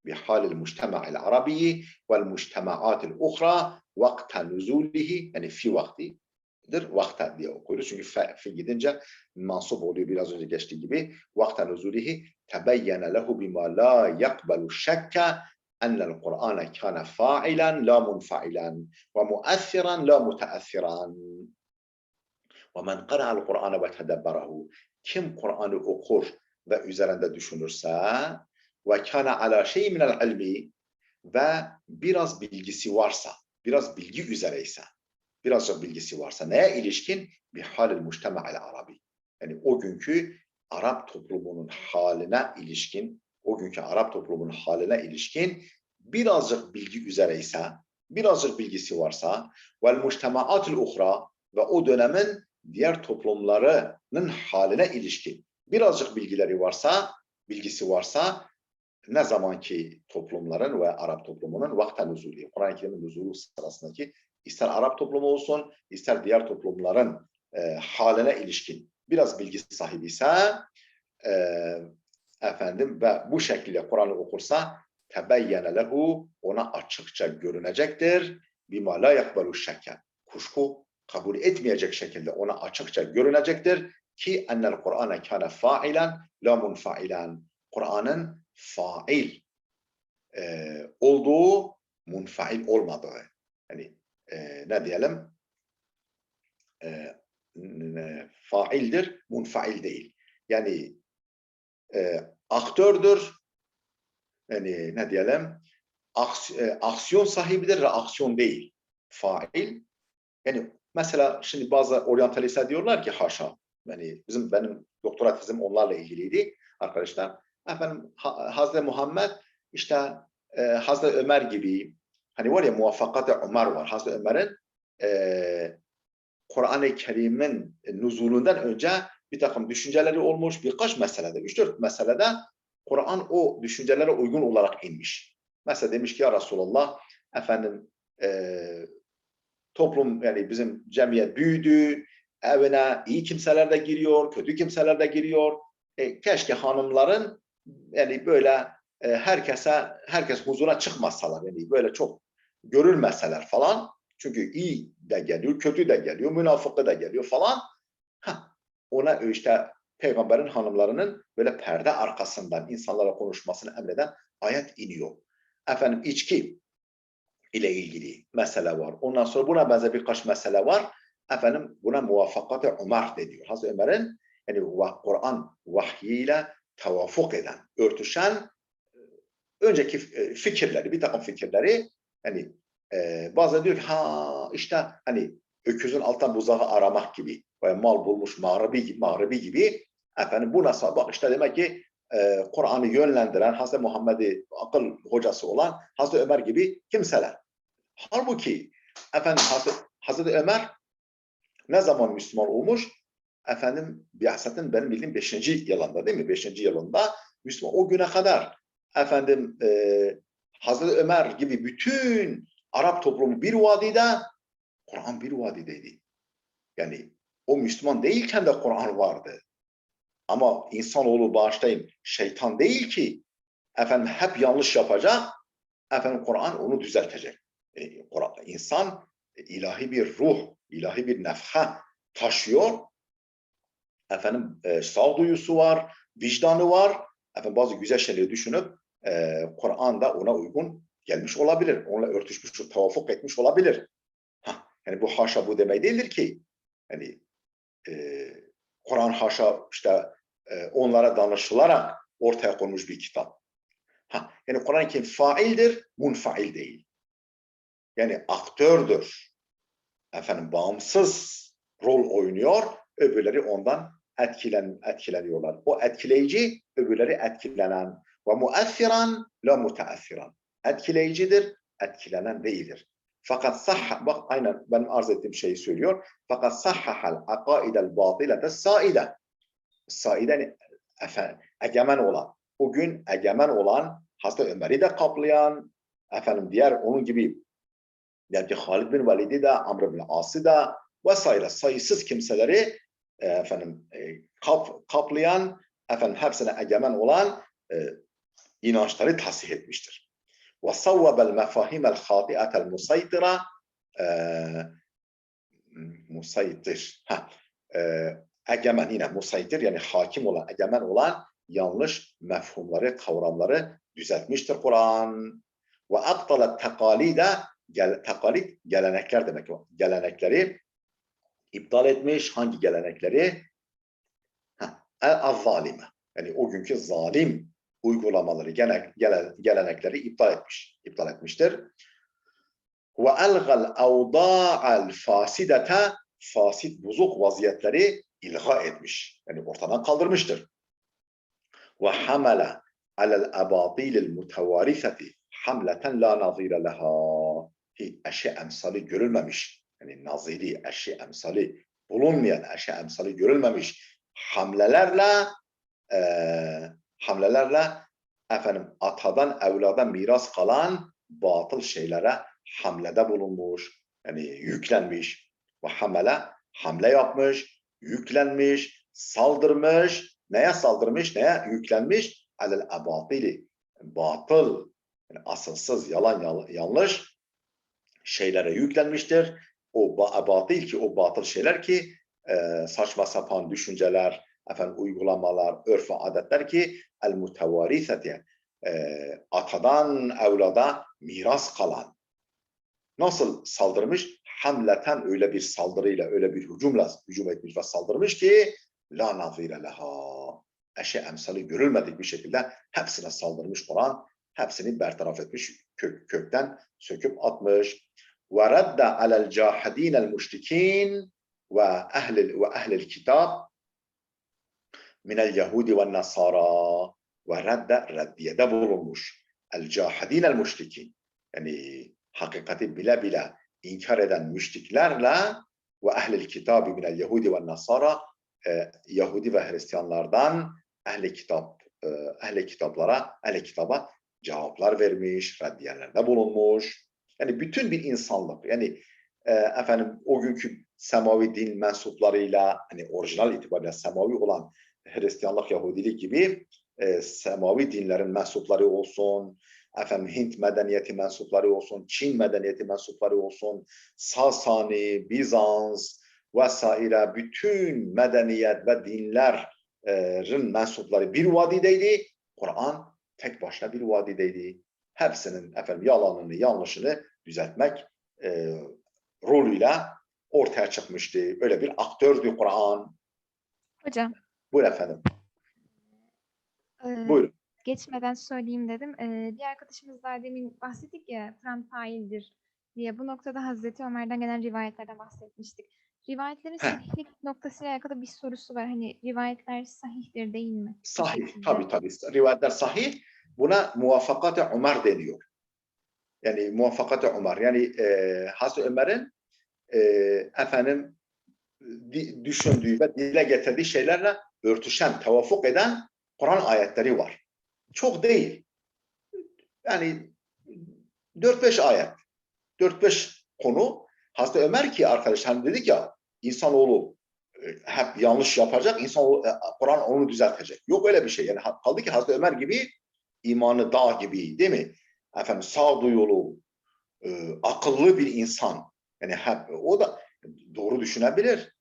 بحال المجتمع العربي والمجتمعات الأخرى وقت نزوله, yani fi vaktidir, vakta diye okuyoruz çünkü fi gidince mansup oluyor, biraz önce geçtiği gibi. Vakta nuzulihi tebeyyene lehu bima la yakbelu şekke ennel Kur'ane kâne fa'ilen la munfa'ilen ve muassiran la muteassiran. Ve men qara'al Kur'ane ve tedebberahu. Kim Kur'an'ı okur ve üzerinde düşünürse ve kâne alâ şey'in minel ilmi, ve biraz bilgisi varsa, biraz bilgi üzereyse, birazcık bilgisi varsa neye ilişkin? Bihalil mujtema'il arabi. Yani o günkü Arap toplumunun haline ilişkin, birazcık bilgi üzereyse, birazcık bilgisi varsa vel mujtema'atil uhra, ve o dönemin diğer toplumlarının haline ilişkin birazcık bilgisi varsa ne zamanki toplumların ve Arap toplumunun vakten nüzulü, Kur'an-ı Kerim'in nüzulü sırasındaki ister Arap toplumu olsun, ister diğer toplumların haline ilişkin biraz bilgi sahibi ise efendim ve bu şekilde Kur'an'ı okursa tebeyyene lehu, ona açıkça görünecektir. Bima la yakbalu şekke, kuşku kabul etmeyecek şekilde ona açıkça görünecektir ki ennel Kur'ane kâne failen la munfailen, Kur'an'ın fail olduğu, munfail olmadığı. Yani ne diyelim? Faildir, munfail değil. Yani aktördür, yani ne diyelim? Aksiyon sahibidir, reaksiyon değil. Fail. Yani mesela şimdi bazı oryantalistler diyorlar ki haşa. Yani benim doktora tezim onlarla ilgiliydi arkadaşlar. Efendim Hazreti Muhammed işte Hazreti Ömer gibi, hani var ya muvaffakat-ı Ömer var. Hazreti Ömer'in Kur'an-ı Kerim'in nuzulundan önce bir takım düşünceleri olmuş, birkaç meselede, 3-4 meselede Kur'an o düşüncelere uygun olarak inmiş. Mesela demiş ki ya Resulallah, efendim toplum, yani bizim cemiyet büyüdü, evine iyi kimseler de giriyor, kötü kimseler de giriyor. Keşke hanımların yani böyle herkes huzura çıkmasalar, yani böyle çok görülmeseler falan. Çünkü iyi de geliyor, kötü de geliyor, münafıkı da geliyor falan. Ona işte peygamberin hanımlarının böyle perde arkasından insanlara konuşmasını emreden ayet iniyor. Efendim içki ile ilgili mesele var. Ondan sonra buna benzer birkaç mesele var. Efendim buna muvaffakat-ı Ömer deniyor. Hazreti Ömer'in yani Kur'an vahyiyle tevafuk eden, örtüşen önceki fikirleri, bir takım fikirleri, hani bazen diyor ki işte hani öküzün alttan buzağı aramak gibi, mal bulmuş mağribi gibi, efendim bu nasıl, bak işte demek ki Kur'an'ı yönlendiren, Hazreti Muhammed'i akıl hocası olan Hazreti Ömer gibi kimseler. Halbuki efendim Hazreti Ömer ne zaman Müslüman olmuş? Efendim Biaset'in benim bildiğim 5. yılında, değil mi? 5. yılında Müslüman. O güne kadar efendim Hazreti Ömer gibi bütün Arap toplumu bir vadide, Kur'an bir vadideydi. Yani o Müslüman değilken de Kur'an vardı. Ama insanoğlu, bağışlayın, şeytan değil ki efendim hep yanlış yapacak. Efendim Kur'an onu düzeltecek. İnsan ilahi bir ruh, ilahi bir nefha taşıyor. Efendim sağduyusu var, vicdanı var. Efendim bazı güzel şeyleri düşünüp Kur'an'da ona uygun gelmiş olabilir. Onunla örtüşmüş, tevafuk etmiş olabilir. Yani bu haşa bu demek değildir ki. Yani Kur'an haşa işte onlara danışılarak ortaya konmuş bir kitap. Yani Kur'an-ı Kerim faildir, munfail değil. Yani aktördür. Efendim bağımsız rol oynuyor, öbürleri ondan etkileniyorlar. O etkileyici, öbürleri etkilenen. Ve muessiran la muteessiran. Etkileyicidir, etkilenen değildir. Fakat bak aynen benim arz ettiğim şeyi söylüyor. Fakat sahhahal akaidel batilete saide. Saide efendim egemen olan, o gün egemen olan, Hazreti Ömer'i de kaplayan, efendim diğer onun gibi, yani Halid bin Velid'i de, Amr bin As'ı da vesaire sayısız kimseleri efendim kaplayan, efendim hepsine egemen olan inançları tasih etmiştir. Ve savvabel mefahimel hati'atel musaytira, musaytir. Egemen, yine musaytir, yani hakim olan, egemen olan yanlış mefhumları, kavramları düzeltmiştir Kur'an. Ve abtalet tekalide, takalit gelenekler demek o. Gelenekleri iptal etmiş. Hangi gelenekleri? El-zalime. Yani o günkü zalim uygulamaları, gelenekleri iptal etmiştir. Ve elgal avda'al fasidete, fasit, bozuk vaziyetleri ilga etmiş. Yani ortadan kaldırmıştır. Ve hamele alel abatilil mutevariseti hamleten la nazire leha. Eşe emsali görülmemiş. Yani naziri, eşe emsali bulunmayan, eşe emsali görülmemiş hamlelerle atadan evlada miras kalan batıl şeylere hamlede bulunmuş. Yani yüklenmiş. Ve hamle yapmış, yüklenmiş, saldırmış. Neye saldırmış, neye yüklenmiş? Alel abatili. Batıl, yani asılsız, yalan, yanlış şeylere yüklenmiştir. O batıl ki, o batıl şeyler ki saçma sapan düşünceler, uygulamalar, örf ve adetler ki el mutevariseti atadan evlada miras kalan. Nasıl saldırmış? Hamleten öyle bir saldırıyla, öyle bir hücum etmiş ve saldırmış ki la nazire leha. Eşe emsali görülmedik bir şekilde hepsine saldırmış Kur'an. Hepsini bertaraf etmiş, kökten söküp atmış. Ve redde alel cahidinel müşrikin ve ehlil kitab minel yahudi ve nasara ve reddiyede bulunmuş. El cahidinel müşrikin. Yani hakikati bile bile inkar eden müşriklerle ve ehlil kitabı minel yahudi ve nasara Yahudi ve Hristiyanlardan ehli kitaba cevaplar vermiş, reddiyelerde bulunmuş. Yani bütün bir insanlık, yani o günkü semavi din mensuplarıyla, hani orijinal itibariyle semavi olan Hristiyanlık, Yahudilik gibi semavi dinlerin mensupları olsun, Hint medeniyeti mensupları olsun, Çin medeniyeti mensupları olsun, Sasani, Bizans vesaire bütün medeniyet ve dinlerin mensupları bir vadideydi. Kur'an tek başına bir vadideydi. Hepsinin yalanını, yanlışını düzeltmek rolüyle ortaya çıkmıştı. Öyle bir aktördü Kur'an. Hocam, Buyurun efendim. e, Buyurun. geçmeden söyleyeyim dedim. Bir arkadaşımız daha demin bahsettik ya, Kur'an faildir diye. Bu noktada Hazreti Ömer'den gelen rivayetlerden bahsetmiştik. Rivayetlerin sahihlik noktasıyla alakalı bir sorusu var. Hani rivayetler sahihtir değil mi? Bu Sahih. şekilde. Tabii. Rivayetler sahih. Buna muvaffakat-ı Ömer deniyor. Yani muvaffakat-ı Ömer. Yani Hazreti Ömer'in düşündüğü ve dile getirdiği şeylerle örtüşen, tevafuk eden Kur'an ayetleri var. Çok değil. Yani 4-5 ayet. 4-5 konu. Hazreti Ömer ki arkadaşlar hani dedik ya, insanoğlu hep yanlış yapacak, Kur'an onu düzeltecek. Yok öyle bir şey. Yani kaldı ki Hazreti Ömer gibi imanı dağ gibi, değil mi? Sağduyulu, akıllı bir insan. Yani o da doğru düşünebilir.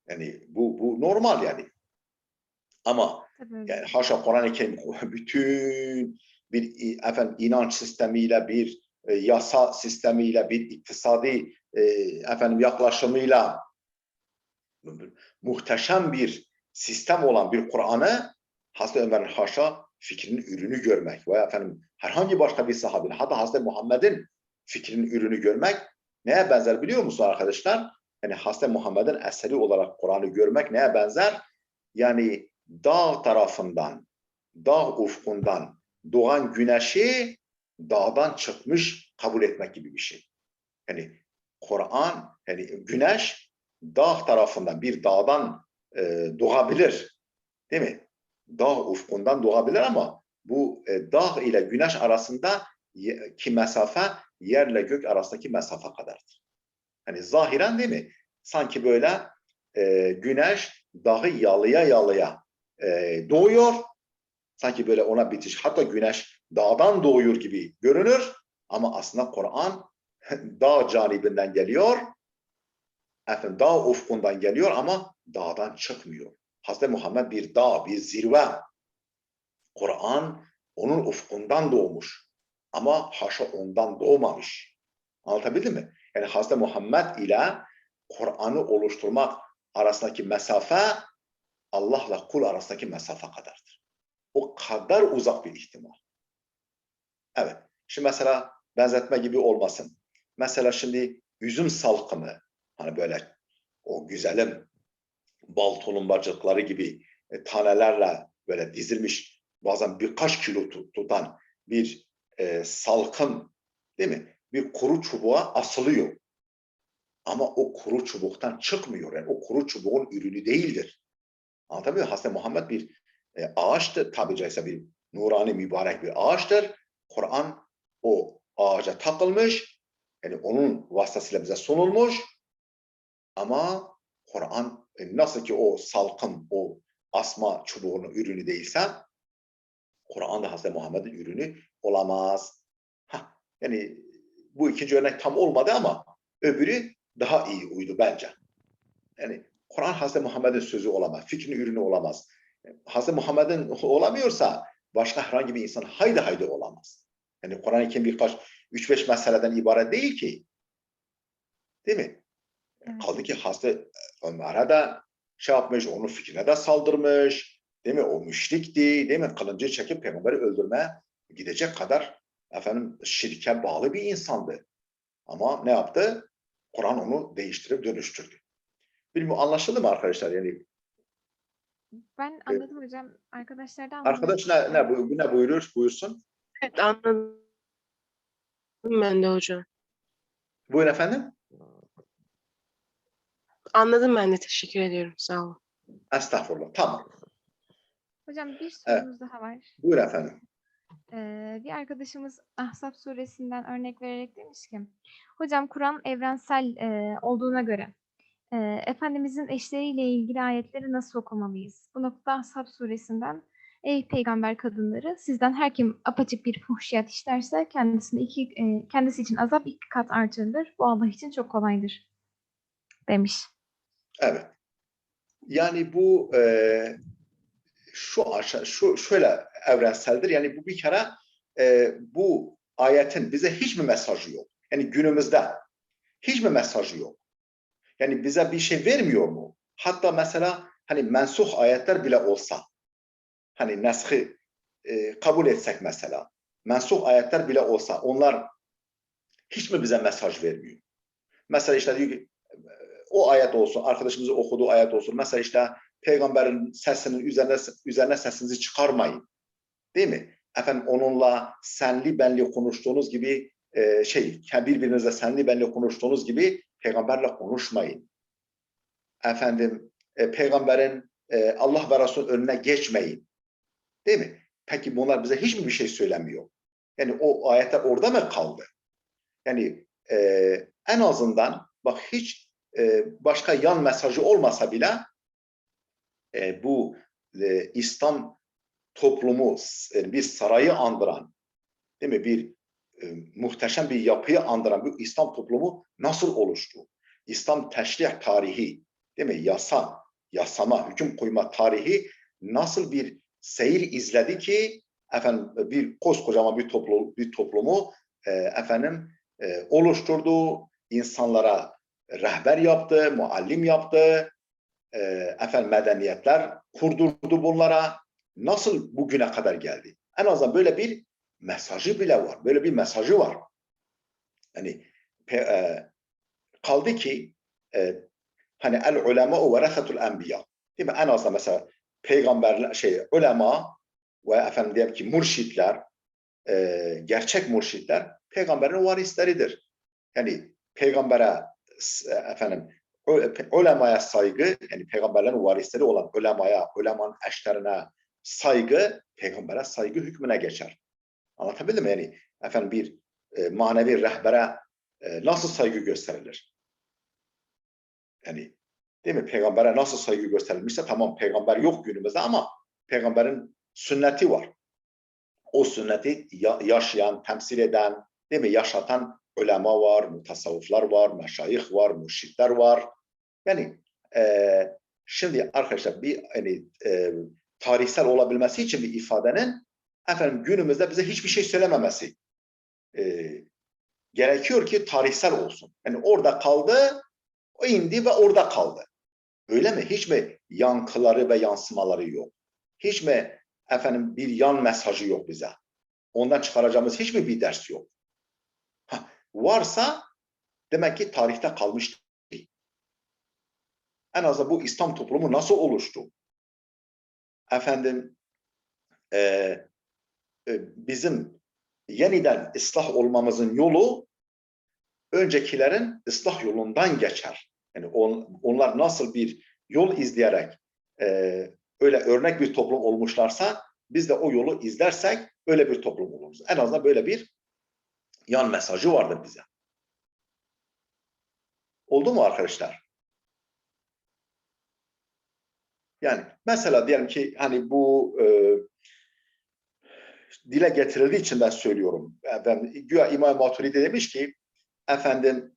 Yani bu normal yani. Ama yani haşa Kur'an-ı Kerim bütün bir inanç sistemiyle, bir yasa sistemiyle, bir iktisadi yaklaşımıyla muhteşem bir sistem olan bir Kur'an'ı Hazreti Ömer'in haşa fikrinin ürünü görmek veya herhangi başka bir sahabenin, hatta Hazreti Muhammed'in fikrinin ürünü görmek neye benzer biliyor musunuz arkadaşlar? Yani Hazreti Muhammed'in eseri olarak Kur'an'ı görmek neye benzer? Yani dağ tarafından, dağ ufkundan doğan güneşi dağdan çıkmış kabul etmek gibi bir şey. Yani Kur'an, yani güneş dağ tarafından, bir dağdan doğabilir. Değil mi? Dağ ufkundan doğabilir ama bu dağ ile güneş arasındaki mesafe yerle gök arasındaki mesafe kadardır. Hani zahiren değil mi? Sanki böyle güneş dağı yalıya doğuyor. Sanki böyle ona bitiş. Hatta güneş dağdan doğuyor gibi görünür. Ama aslında Kur'an dağ canibinden geliyor. Dağ ufkundan geliyor ama dağdan çıkmıyor. Hazreti Muhammed bir dağ, bir zirve. Kur'an onun ufkundan doğmuş. Ama haşa ondan doğmamış. Anlatabildim mi? Yani Hazreti Muhammed ile Kur'an'ı oluşturmak arasındaki mesafe Allah'la kul arasındaki mesafe kadardır. O kadar uzak bir ihtimal. Evet. Şimdi mesela benzetme gibi olmasın. Mesela şimdi üzüm salkımı, hani böyle o güzelim bal tulumbacıkları gibi tanelerle böyle dizilmiş, bazen birkaç kilo tutan bir salkım, değil mi? Bir kuru çubuğa asılıyor. Ama o kuru çubuktan çıkmıyor. Yani o kuru çubuğun ürünü değildir. Anlatabiliyor muyum? Hazreti Muhammed bir ağaçtı, tabi caizse bir nurani mübarek bir ağaçtır. Kur'an o ağaca takılmış, yani onun vasıtasıyla bize sunulmuş. Ama Kur'an nasıl ki o salkım, o asma çubuğunun ürünü değilse, Kur'an da Hazreti Muhammed'in ürünü olamaz. Yani bu ikinci örnek tam olmadı ama öbürü daha iyi uydu bence. Yani Kur'an Hazreti Muhammed'in sözü olamaz, fikrin ürünü olamaz. Hazreti Muhammed'in olamıyorsa başka herhangi bir insan haydi olamaz. Yani Kur'an-ı Kerim birkaç 3-5 meseleden ibaret değil ki. Değil mi? Evet. Kaldı ki Hazreti Ömer'e de şey yapmış, onun fikrine de saldırmış. Değil mi? O müşrikti, değil mi? Kılıncı çekip peygamberi öldürmeye gidecek kadar şirke bağlı bir insandı. Ama ne yaptı? Kur'an onu değiştirip dönüştürdü. Bilmiyorum, anlaşıldı mı arkadaşlar? Yani Ben anladım hocam. Arkadaşlar da anlamaya arkadaş ne buyurur? Buyursun. Evet, anladım ben de hocam. Buyurun efendim. Anladım ben de. Teşekkür ediyorum. Sağ olun. Estağfurullah. Tamam. Hocam bir Evet. sorumuz daha var. Buyurun efendim. Bir arkadaşımız Ahzab suresinden örnek vererek demiş ki, hocam Kur'an evrensel olduğuna göre Efendimizin eşleriyle ilgili ayetleri nasıl okumalıyız? Bu noktada Ahzab suresinden, ey peygamber kadınları, sizden her kim apaçık bir fuhşiyat işlerse kendisi için azap 2 kat artırılır. Bu Allah için çok kolaydır demiş. Evet. Yani bu şöyle evrenseldir. Yani bu bir kere bu ayetin bize hiç mi mesajı yok? Yani günümüzde hiç mi mesajı yok? Yani bize bir şey vermiyor mu? Hatta mesela hani mensuh ayetler bile olsa, hani nesh'i kabul etsek mesela, mensuh ayetler bile olsa onlar hiç mi bize mesaj vermiyor? Mesela işte diyor ki, o ayet olsun, arkadaşımızın okuduğu ayet olsun. Mesela işte peygamberin sesinin üzerine sesinizi çıkarmayın. Değil mi? Efendim onunla senli benli konuştuğunuz gibi birbirinizle senli benli konuştuğunuz gibi peygamberle konuşmayın. Efendim peygamberin Allah ve Resul'ün önüne geçmeyin. Değil mi? Peki bunlar bize hiç mi bir şey söylemiyor? Yani o ayetler orada mı kaldı? Yani en azından bak hiç başka yan mesajı olmasa bile bu İslam toplumu bir sarayı andıran, değil mi? Bir muhteşem bir yapıyı andıran bu İslam toplumu nasıl oluştu? İslam teşrih tarihi, değil mi? Yasama, hüküm koyma tarihi nasıl bir seyir izledi ki efendim bir koskocaman bir toplumu oluşturdu, insanlara rehber yaptı, muallim yaptı, medeniyetler kurdurdu bunlara. Nasıl bugüne kadar geldi? En azından böyle bir mesajı bile var. Böyle bir mesajı var. Yani kaldı ki hani el ulema ve resetul enbiya. Değil mi? En azından mesela peygamberler ulema ve diyelim ki mürşitler, gerçek mürşitler peygamberin varisleridir. Yani peygambere ulemaya saygı, yani peygamberlerin varisleri olan ulemanın eşlerine saygı, peygambere saygı hükmüne geçer. Anlatabildim mi? Yani bir manevi rehbere nasıl saygı gösterilir? Yani değil mi? Peygambere nasıl saygı gösterilmişse tamam peygamber yok günümüzde ama peygamberin sünneti var. O sünneti yaşayan, temsil eden, değil mi? Yaşatan ulema var, mutasavvıflar var, meşayih var, mürşitler var. Yani şimdi arkadaşlar bir tarihsel olabilmesi için bir ifadenin günümüzde bize hiçbir şey söylememesi gerekiyor ki tarihsel olsun. Yani orada kaldı, o indi ve orada kaldı. Öyle mi? Hiç mi yankıları ve yansımaları yok? Hiç mi bir yan mesajı yok bize? Ondan çıkaracağımız hiç mi bir ders yok? Varsa demek ki tarihte kalmış değil. En azından bu İslam toplumu nasıl oluştu? Bizim yeniden ıslah olmamızın yolu öncekilerin ıslah yolundan geçer. Yani onlar nasıl bir yol izleyerek öyle örnek bir toplum olmuşlarsa biz de o yolu izlersek öyle bir toplum oluruz. En azından böyle bir yan mesajı vardır bize. Oldu mu arkadaşlar? Yani mesela diyelim ki hani bu dile getirildiği için ben söylüyorum. Güya İmam Maturidi demiş ki efendim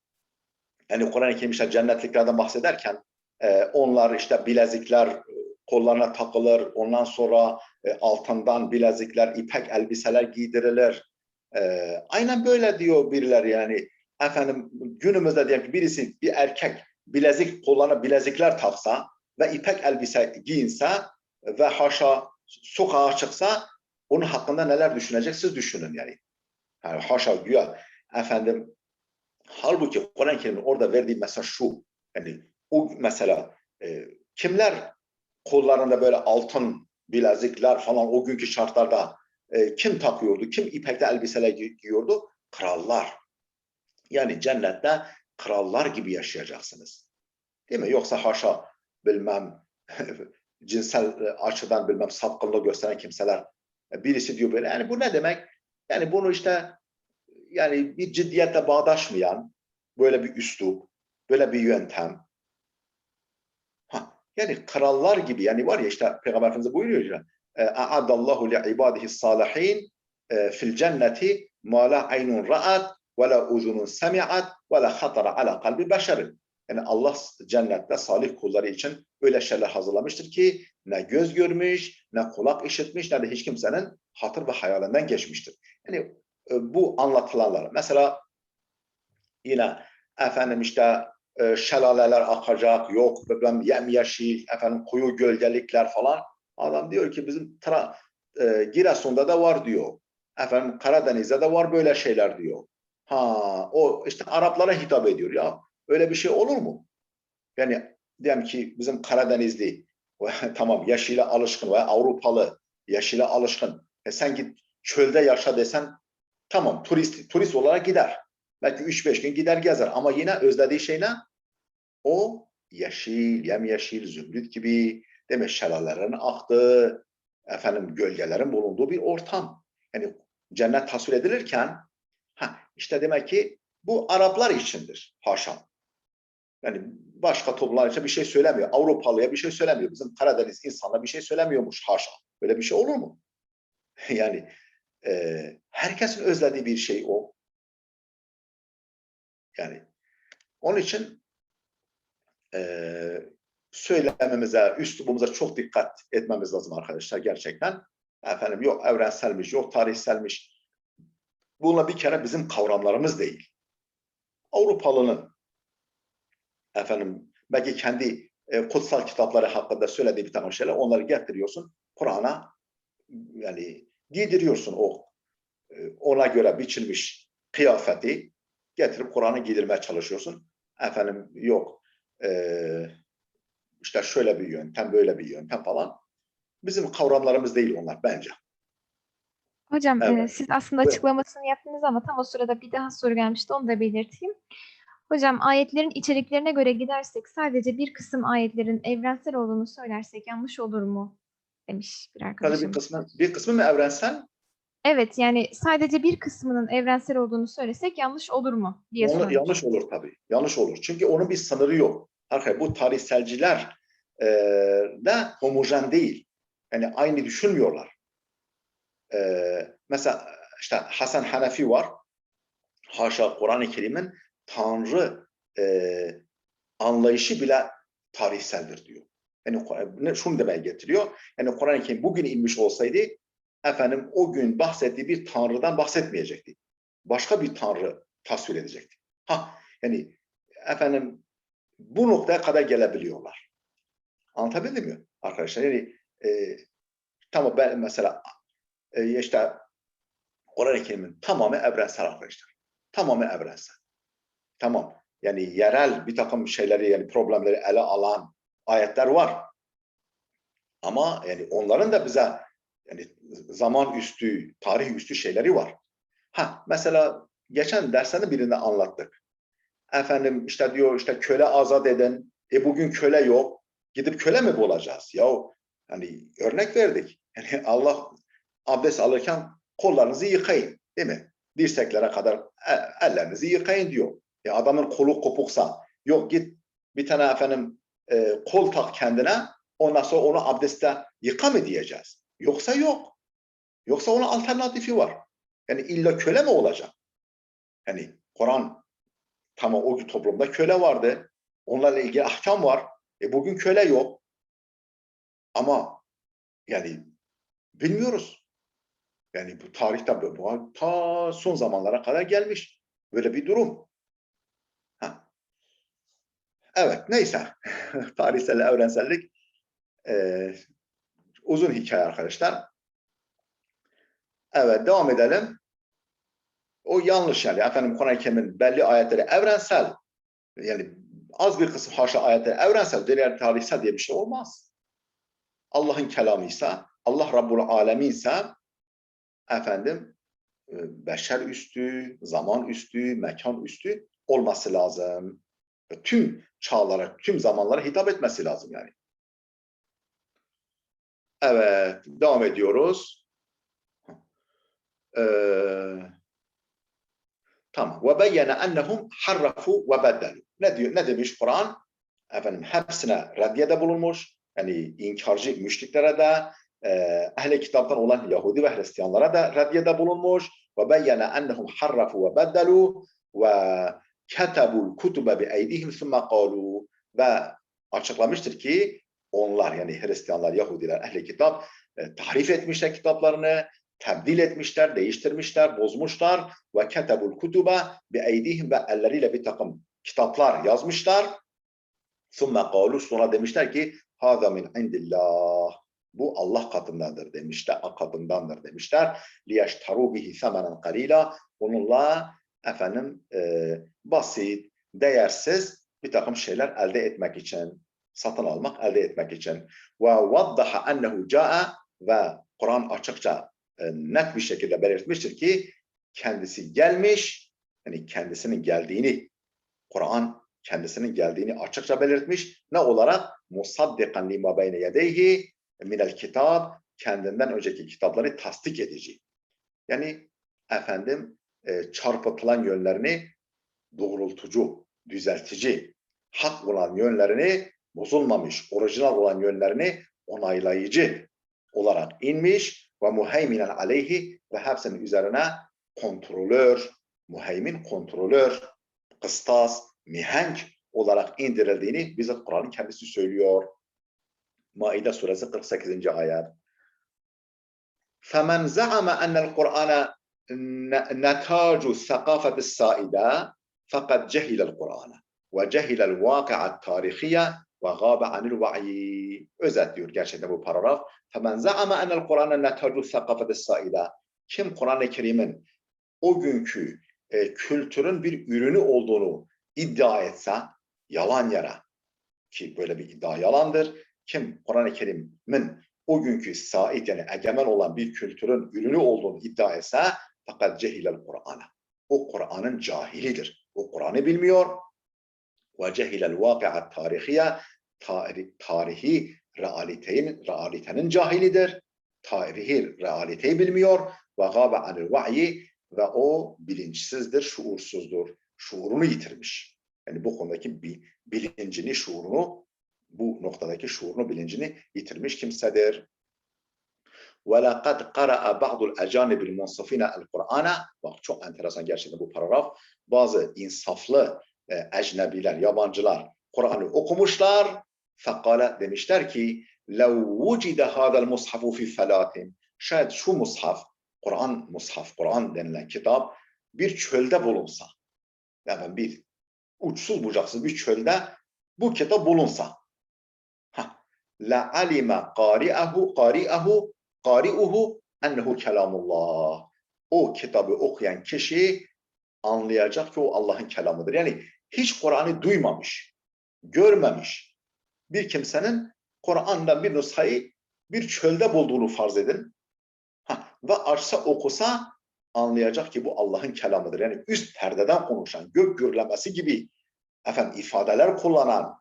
yani Kur'an-ı Kerim işte cennetliklerden bahsederken onlar işte bilezikler kollarına takılır, ondan sonra altından bilezikler, ipek elbiseler giydirilir. Aynen böyle diyor birileri yani. Efendim günümüzde diyelim ki birisi bir erkek bilezik kollarına bilezikler taksa ve ipek elbise giyinse ve haşa sokağa çıksa onun hakkında neler düşünecek siz düşünün yani. Yani haşa güya efendim halbuki Kur'an-ı Kerim'in orada verdiği mesaj şu. Yani o mesela kimler kollarında böyle altın bilezikler falan o günkü şartlarda kim takıyordu? Kim ipekte elbiseler giyiyordu? Krallar. Yani cennette krallar gibi yaşayacaksınız. Değil mi? Yoksa haşa bilmem cinsel açıdan bilmem sapkınlığı gösteren kimseler birisi diyor böyle. Yani bu ne demek? Yani bunu işte yani bir ciddiyetle bağdaşmayan böyle bir üslup, böyle bir yöntem. Yani krallar gibi yani var ya işte Peygamber Efendimiz buyuruyor ya "A'adallahu li'ibadihi salihin fil cenneti ma la aynun ra'at ve la uzunun semi'at ve la hatara ala kalbi beşerin." Yani Allah cennette salih kulları için öyle şeyler hazırlamıştır ki ne göz görmüş, ne kulak işitmiş, ne de hiç kimsenin hatır ve hayalinden geçmiştir. Yani bu anlatılanlar. Mesela yine efendim işte şelaleler akacak, yok ben yemyeşil, efendim koyu gölgelikler falan. Adam diyor ki bizim Giresun'da da var diyor. Efendim Karadeniz'de de var böyle şeyler diyor. Ha o işte Araplara hitap ediyor ya. Öyle bir şey olur mu? Yani diyelim ki bizim Karadenizli tamam yeşile alışkın veya Avrupalı yeşile alışkın. Sen git çölde yaşa desen tamam turist olarak gider. Belki 3-5 gün gider gezer ama yine özlediği şey ne? O yeşil, yemyeşil, zümrüt gibi demek şelalelerin aktığı, efendim gölgelerin bulunduğu bir ortam. Yani cennet tasvir edilirken işte demek ki bu Araplar içindir. Haşa. Yani başka toplumlar için bir şey söylemiyor. Avrupalıya bir şey söylemiyor. Bizim Karadeniz insanına bir şey söylemiyormuş. Haşa. Böyle bir şey olur mu? Yani herkesin özlediği bir şey o. Yani onun için söylememize, üslubumuza çok dikkat etmemiz lazım arkadaşlar gerçekten. Efendim yok evrenselmiş, yok tarihselmiş. Bununla bir kere bizim kavramlarımız değil. Avrupalının efendim belki kendi kutsal kitapları hakkında söylediği bir takım şeyler onları getiriyorsun. Kur'an'a yani giydiriyorsun o ona göre biçilmiş kıyafeti getirip Kur'an'a giydirmeye çalışıyorsun. Efendim yok işte şöyle bir yöntem, böyle bir yöntem falan. Bizim kavramlarımız değil onlar bence. Hocam Evet. siz aslında açıklamasını yaptınız ama tam o sırada bir daha soru gelmişti, onu da belirteyim. Hocam ayetlerin içeriklerine göre gidersek sadece bir kısım ayetlerin evrensel olduğunu söylersek yanlış olur mu? Demiş bir Tabii arkadaşım. bir kısmı mı evrensel? Evet, yani sadece bir kısmının evrensel olduğunu söylesek yanlış olur mu diye sormuş. Yanlış olur tabii. Yanlış olur. Çünkü onun bir sınırı yok. Arkadaşlar bu tarihselciler de homojen değil. Yani aynı düşünmüyorlar. Mesela işte Hasan Hanefi var. Haşa Kur'an-ı Kerim'in Tanrı anlayışı bile tarihseldir diyor. Yani şunu demeye getiriyor. Yani Kur'an-ı Kerim bugün inmiş olsaydı efendim o gün bahsettiği bir tanrıdan bahsetmeyecekti. Başka bir tanrı tasvir edecekti. Yani efendim bu noktaya kadar gelebiliyorlar. Anlatabildim mi arkadaşlar? Yani tamam ben mesela işte Kur'an-ı Kerim'in tamamı evrensel arkadaşlar. Tamamı evrensel. Tamam. Yani yerel bir takım şeyleri yani problemleri ele alan ayetler var. Ama yani onların da bize yani zaman üstü, tarih üstü şeyleri var. Mesela geçen derslerde birinde anlattık. Efendim işte diyor işte köle azat edin. Bugün köle yok. Gidip köle mi bulacağız? Ya hani örnek verdik. Yani Allah abdest alırken kollarınızı yıkayın, değil mi? Dirseklere kadar ellerinizi yıkayın diyor. Adamın kolu kopuksa, yok git bir tane kol tak kendine, ondan sonra onu abdestte yıka mı diyeceğiz? Yoksa yok. Yoksa onun alternatifi var. Yani illa köle mi olacak? Yani Kur'an, tamam, o toplumda köle vardı. Onlarla ilgili ahkam var. Bugün köle yok. Ama yani bilmiyoruz. Yani bu tarihte bu ta son zamanlara kadar gelmiş. Böyle bir durum. Ha. Evet, neyse. Tarihsel evrensellik uzun hikaye arkadaşlar. Evet, devam edelim. O yanlış yani. Kur'an-ı Kerim'in belli ayetleri evrensel. Yani az bir kısım haşa ayetleri evrensel, diğer tarihsel diye bir şey olmaz. Allah'ın kelamıysa, Allah Rabbul Aleminse beşer üstü, zaman üstü, mekan üstü olması lazım. Tüm çağlara, tüm zamanlara hitap etmesi lazım yani. Evet, devam ediyoruz. Tamam. Ve beyyene ennehum harrafu ve beddelu. Ne diyor? Ne demiş Kur'an? Hepsine reddiyede bulunmuş. Yani inkarcı müşriklere de, ehli kitaptan olan Yahudi ve Hristiyanlara da reddiyede bulunmuş. Ve beyyene ennehum harrafu ve beddelu ve ketebul kutube bi eydihim sümme kalu, ve açıklamıştır ki onlar, yani Hristiyanlar, Yahudiler, ehli kitap tahrif etmişler kitaplarını, tebdil etmişler, değiştirmişler, bozmuşlar. Ve ketebul kutube bi eydihim, ve elleriyle bir takım kitaplar yazmışlar. Sümme kalu, sonra demişler ki hâzâ min indillah, bu Allah katındandır demişler, katındandır demişler. Liyeşterû bihi semenen qalîlâ, bununla basit, değersiz bir takım şeyler elde etmek için, satın almak, elde etmek için. Ve vaddaha ennehu câe, ve Kur'an açıkça net bir şekilde belirtmiştir ki kendisi gelmiş, yani kendisinin geldiğini, Kur'an kendisinin geldiğini açıkça belirtmiş. Ne olarak? Musaddikan lima beyne yedeyhi minel kitab, kendinden önceki kitapları tasdik edici. Yani çarpıtılan yönlerini doğrultucu, düzeltici, hak olan yönlerini, bozulmamış, orijinal olan yönlerini onaylayıcı olarak inmiş ve muheyminen aleyhi, ve hepsinin üzerine kontrolör, muheymin kontrolör, kıstas, mihenk olarak indirildiğini bizzat Kur'an'ın kendisi söylüyor. Maide suresi 48. ayet. فَمَنْ زَعَمَ أَنَّ الْقُرْآنَ نَتَاجُ الثَّقَافَةِ السَّائِدَةِ فَقَدْ جَهِلَ الْقُرْآنَ وَجَهِلَ الْوَاقِعَ التَّارِخِيَّ وَغَابَ عَنِ الْوَعِيِّ. Özetliyor gerçekten bu paragraf. فَمَنْ زَعَمَ أَنَّ الْقُرْآنَ نَتَاجُ الثَّقَافَةِ السَّائِدَةِ, kim Kur'an-ı Kerim'in o günkü kültürün bir ürünü olduğunu iddia etse, yalan yere, ki böyle bir iddia yalandır. Kim Kur'an-ı Kerim'in o günkü sait, yani egemen olan bir kültürün ürünü olduğunu iddia etse, fakat cehilel Kur'an'a, o Kur'an'ın cahilidir. O Kur'an'ı bilmiyor. Ve cehilel vaki'at tarihiye, tarihi realitenin cahilidir. Tarihi realiteyi bilmiyor. Ve gâbe anil va'yi, ve o bilinçsizdir, şuursuzdur. Şuurunu yitirmiş. Yani bu konudaki bilincini, şuurunu, bu noktadaki şuurunu, bilincini yitirmiş kimsedir. وَلَقَدْ قَرَأَ بَعْضُ الْاَجَانِبِ الْمُنْصَفِينَ الْقُرْآنَ. Bak, çok enteresan gerçekten bu paragraf. Bazı insaflı ecnebiler, yabancılar Kur'an'ı okumuşlar. فَقَالَ, demişler ki لَوْ وُجِدَ هَذَا الْمُصْحَفُ فِي فَلَاتٍ. Şayet şu mushaf, Kur'an denilen kitap bir çölde bulunsa, yani bir uçsuz bucaksız bir çölde bu kitap bulunsa, لَعَلِمَ قَارِئُهُ ennehu kelamullah. O kitabı okuyan kişi anlayacak ki o Allah'ın kelamıdır. Yani hiç Kur'an'ı duymamış, görmemiş bir kimsenin Kur'an'dan bir nüshayı bir çölde bulduğunu farz edin. Ve açsa okusa anlayacak ki bu Allah'ın kelamıdır. Yani üst perdeden konuşan, gök gürlemesi gibi ifadeler kullanan,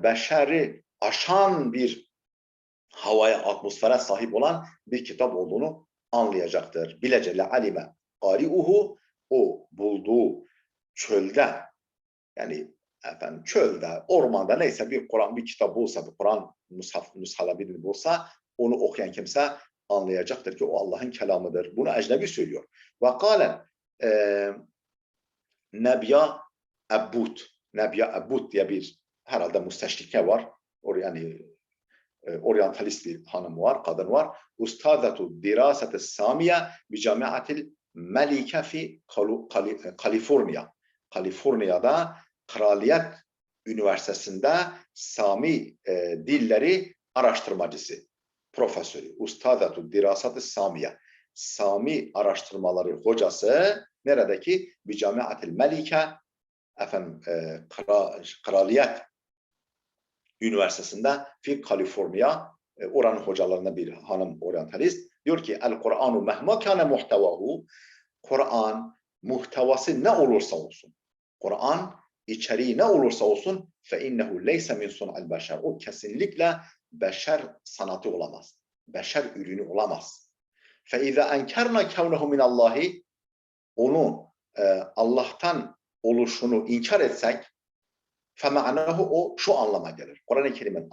beşeri aşan bir havaya, atmosfere sahip olan bir kitap olduğunu anlayacaktır. Bilece le'alime qari'uhu, o bulduğu çölde, yani efendim çölde, ormanda neyse bir Kur'an, bir kitap olsa, bir Kur'an nushala bir bulsa, onu okuyan kimse anlayacaktır ki o Allah'ın kelamıdır. Bunu ecnebi söylüyor. Ve kâle Nebiya Ebbut. Nebiya Ebbut diye bir herhalde müsteşrike var. Yani oryantalist bir hanım var, kadın var. Ustazatu diraseti samiye bi camiatil Melike fi Kaliforniya. Kaliforniya'da Kraliyet Üniversitesi'nde Sami dilleri araştırmacısı, profesörü. Ustazatu diraseti samiye. Sami araştırmaları hocası neredeki? Bi camiatil Melike, efendim Kraliyet Üniversitesi'nde fi Kaliforniya, oranın hocalarından bir hanım oryantalist diyor ki el-Kur'anu mehma kâne muhtevahu, Kur'an muhtevası ne olursa olsun, Kur'an içeriği ne olursa olsun fe innehu leyse min sun'al beşer, o kesinlikle beşer sanatı olamaz, beşer ürünü olamaz. Fe izâ enkerna kevnehu minallahi, onu Allah'tan oluşunu inkar etsek, فَمَعْنَهُ, o şu anlama gelir. Kur'an-ı Kerim'in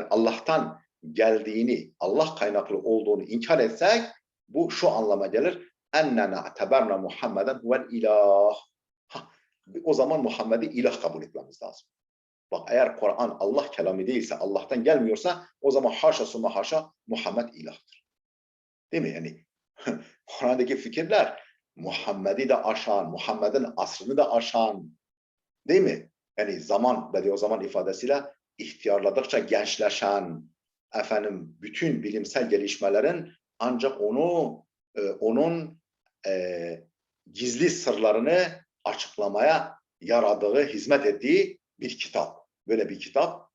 Allah'tan geldiğini, Allah kaynaklı olduğunu inkar etsek, bu şu anlama gelir. اَنَّنَا اَعْتَبَرْنَا مُحَمَّدًا هُوَ الْاِلٰهِ. O zaman Muhammed'i ilah kabul etmemiz lazım. Bak, eğer Kur'an Allah kelamı değilse, Allah'tan gelmiyorsa, o zaman haşa sümme haşa Muhammed ilahdır. Değil mi? Yani Kur'an'daki fikirler Muhammed'i de aşan, Muhammed'in asrını da aşan, değil mi? Yani zaman, Bediüzzaman zaman ifadesiyle ihtiyarladıkça gençleşen, efendim bütün bilimsel gelişmelerin ancak onun gizli sırlarını açıklamaya yaradığı, hizmet ettiği bir kitap. Böyle bir kitap,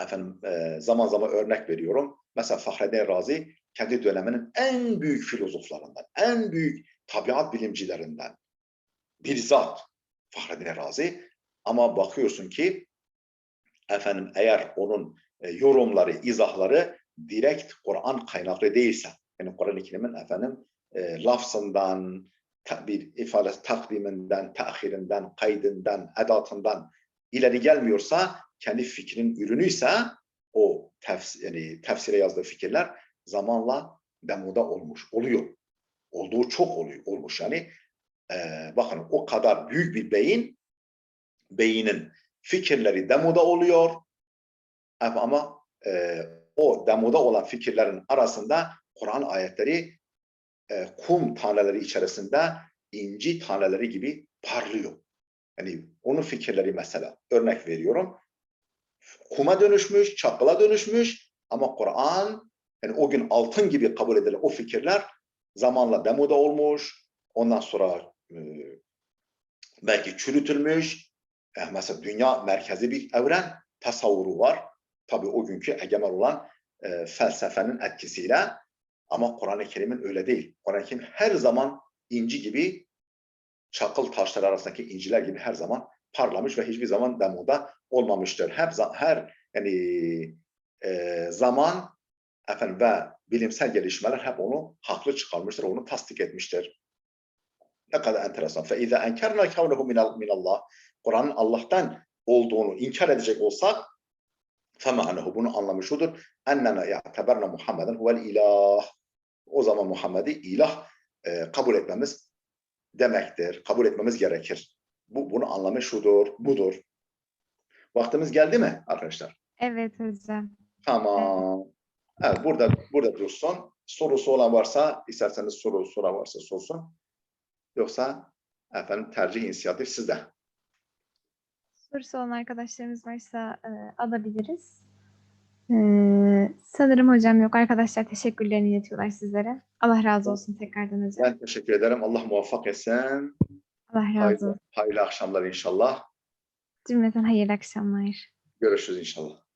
efendim zaman zaman örnek veriyorum. Mesela Fahreddin Razi kendi döneminin en büyük filozoflarından, en büyük tabiat bilimcilerinden bir zat Fahreddin Razi. Ama bakıyorsun ki efendim eğer onun yorumları, izahları direkt Kur'an kaynaklı değilse, yani Kur'an-ı Kerim'in efendim lafzından, bir ifade takdiminden, tehirinden, kaydından, edatından ileri gelmiyorsa, kendi fikrinin ürünüyse, o tefsire yazdığı fikirler zamanla demoda oluyor. Olduğu çok olmuş yani. Bakın o kadar büyük bir beynin fikirleri demoda oluyor. Ama o demoda olan fikirlerin arasında Kur'an ayetleri kum taneleri içerisinde inci taneleri gibi parlıyor. Yani onun fikirleri, mesela örnek veriyorum, kuma dönüşmüş, çakıla dönüşmüş ama Kur'an, yani o gün altın gibi kabul edilen o fikirler zamanla demoda olmuş, ondan sonra belki çürütülmüş. Mesela dünya merkezi bir evren tasavvuru var. Tabii o günkü egemen olan felsefenin etkisiyle, ama Kur'an-ı Kerim'in öyle değil. Kur'an-ı Kerim her zaman inci gibi, çakıl taşları arasındaki inciler gibi her zaman parlamış ve hiçbir zaman demoda olmamıştır. Her zaman efendim ve bilimsel gelişmeler hep onu haklı çıkarmıştır, onu tasdik etmiştir. Ne kadar enteresan. فَاِذَا اَنْكَرْنَا كَوْنَهُ مِنَ اللّٰهِ, Kur'an'ın Allah'tan olduğunu inkar edecek olsak, فَمَعْنَهُ, bunu anlamış odur. اَنَّنَا يَعْتَبَرْنَا مُحَمَّدًا هُوَ الْاِلٰهِ, o zaman Muhammed'i ilah kabul etmemiz demektir. Kabul etmemiz gerekir. Bunu anlamış budur. Vaktimiz geldi mi arkadaşlar? Evet hocam. Tamam. Evet, burada dursun. Sorusu olan varsa, isterseniz sorusu varsa sorsun. Yoksa efendim tercih, inisiyatif sizde. Sorusu olan arkadaşlarımız varsa alabiliriz. Sanırım hocam yok. Arkadaşlar teşekkürlerini iletiyorlar sizlere. Allah razı olsun tekrardan hocam. Ben teşekkür ederim. Allah muvaffak etsin. Allah razı olsun. Hayırlı akşamlar inşallah. Cümleten hayırlı akşamlar. Görüşürüz inşallah.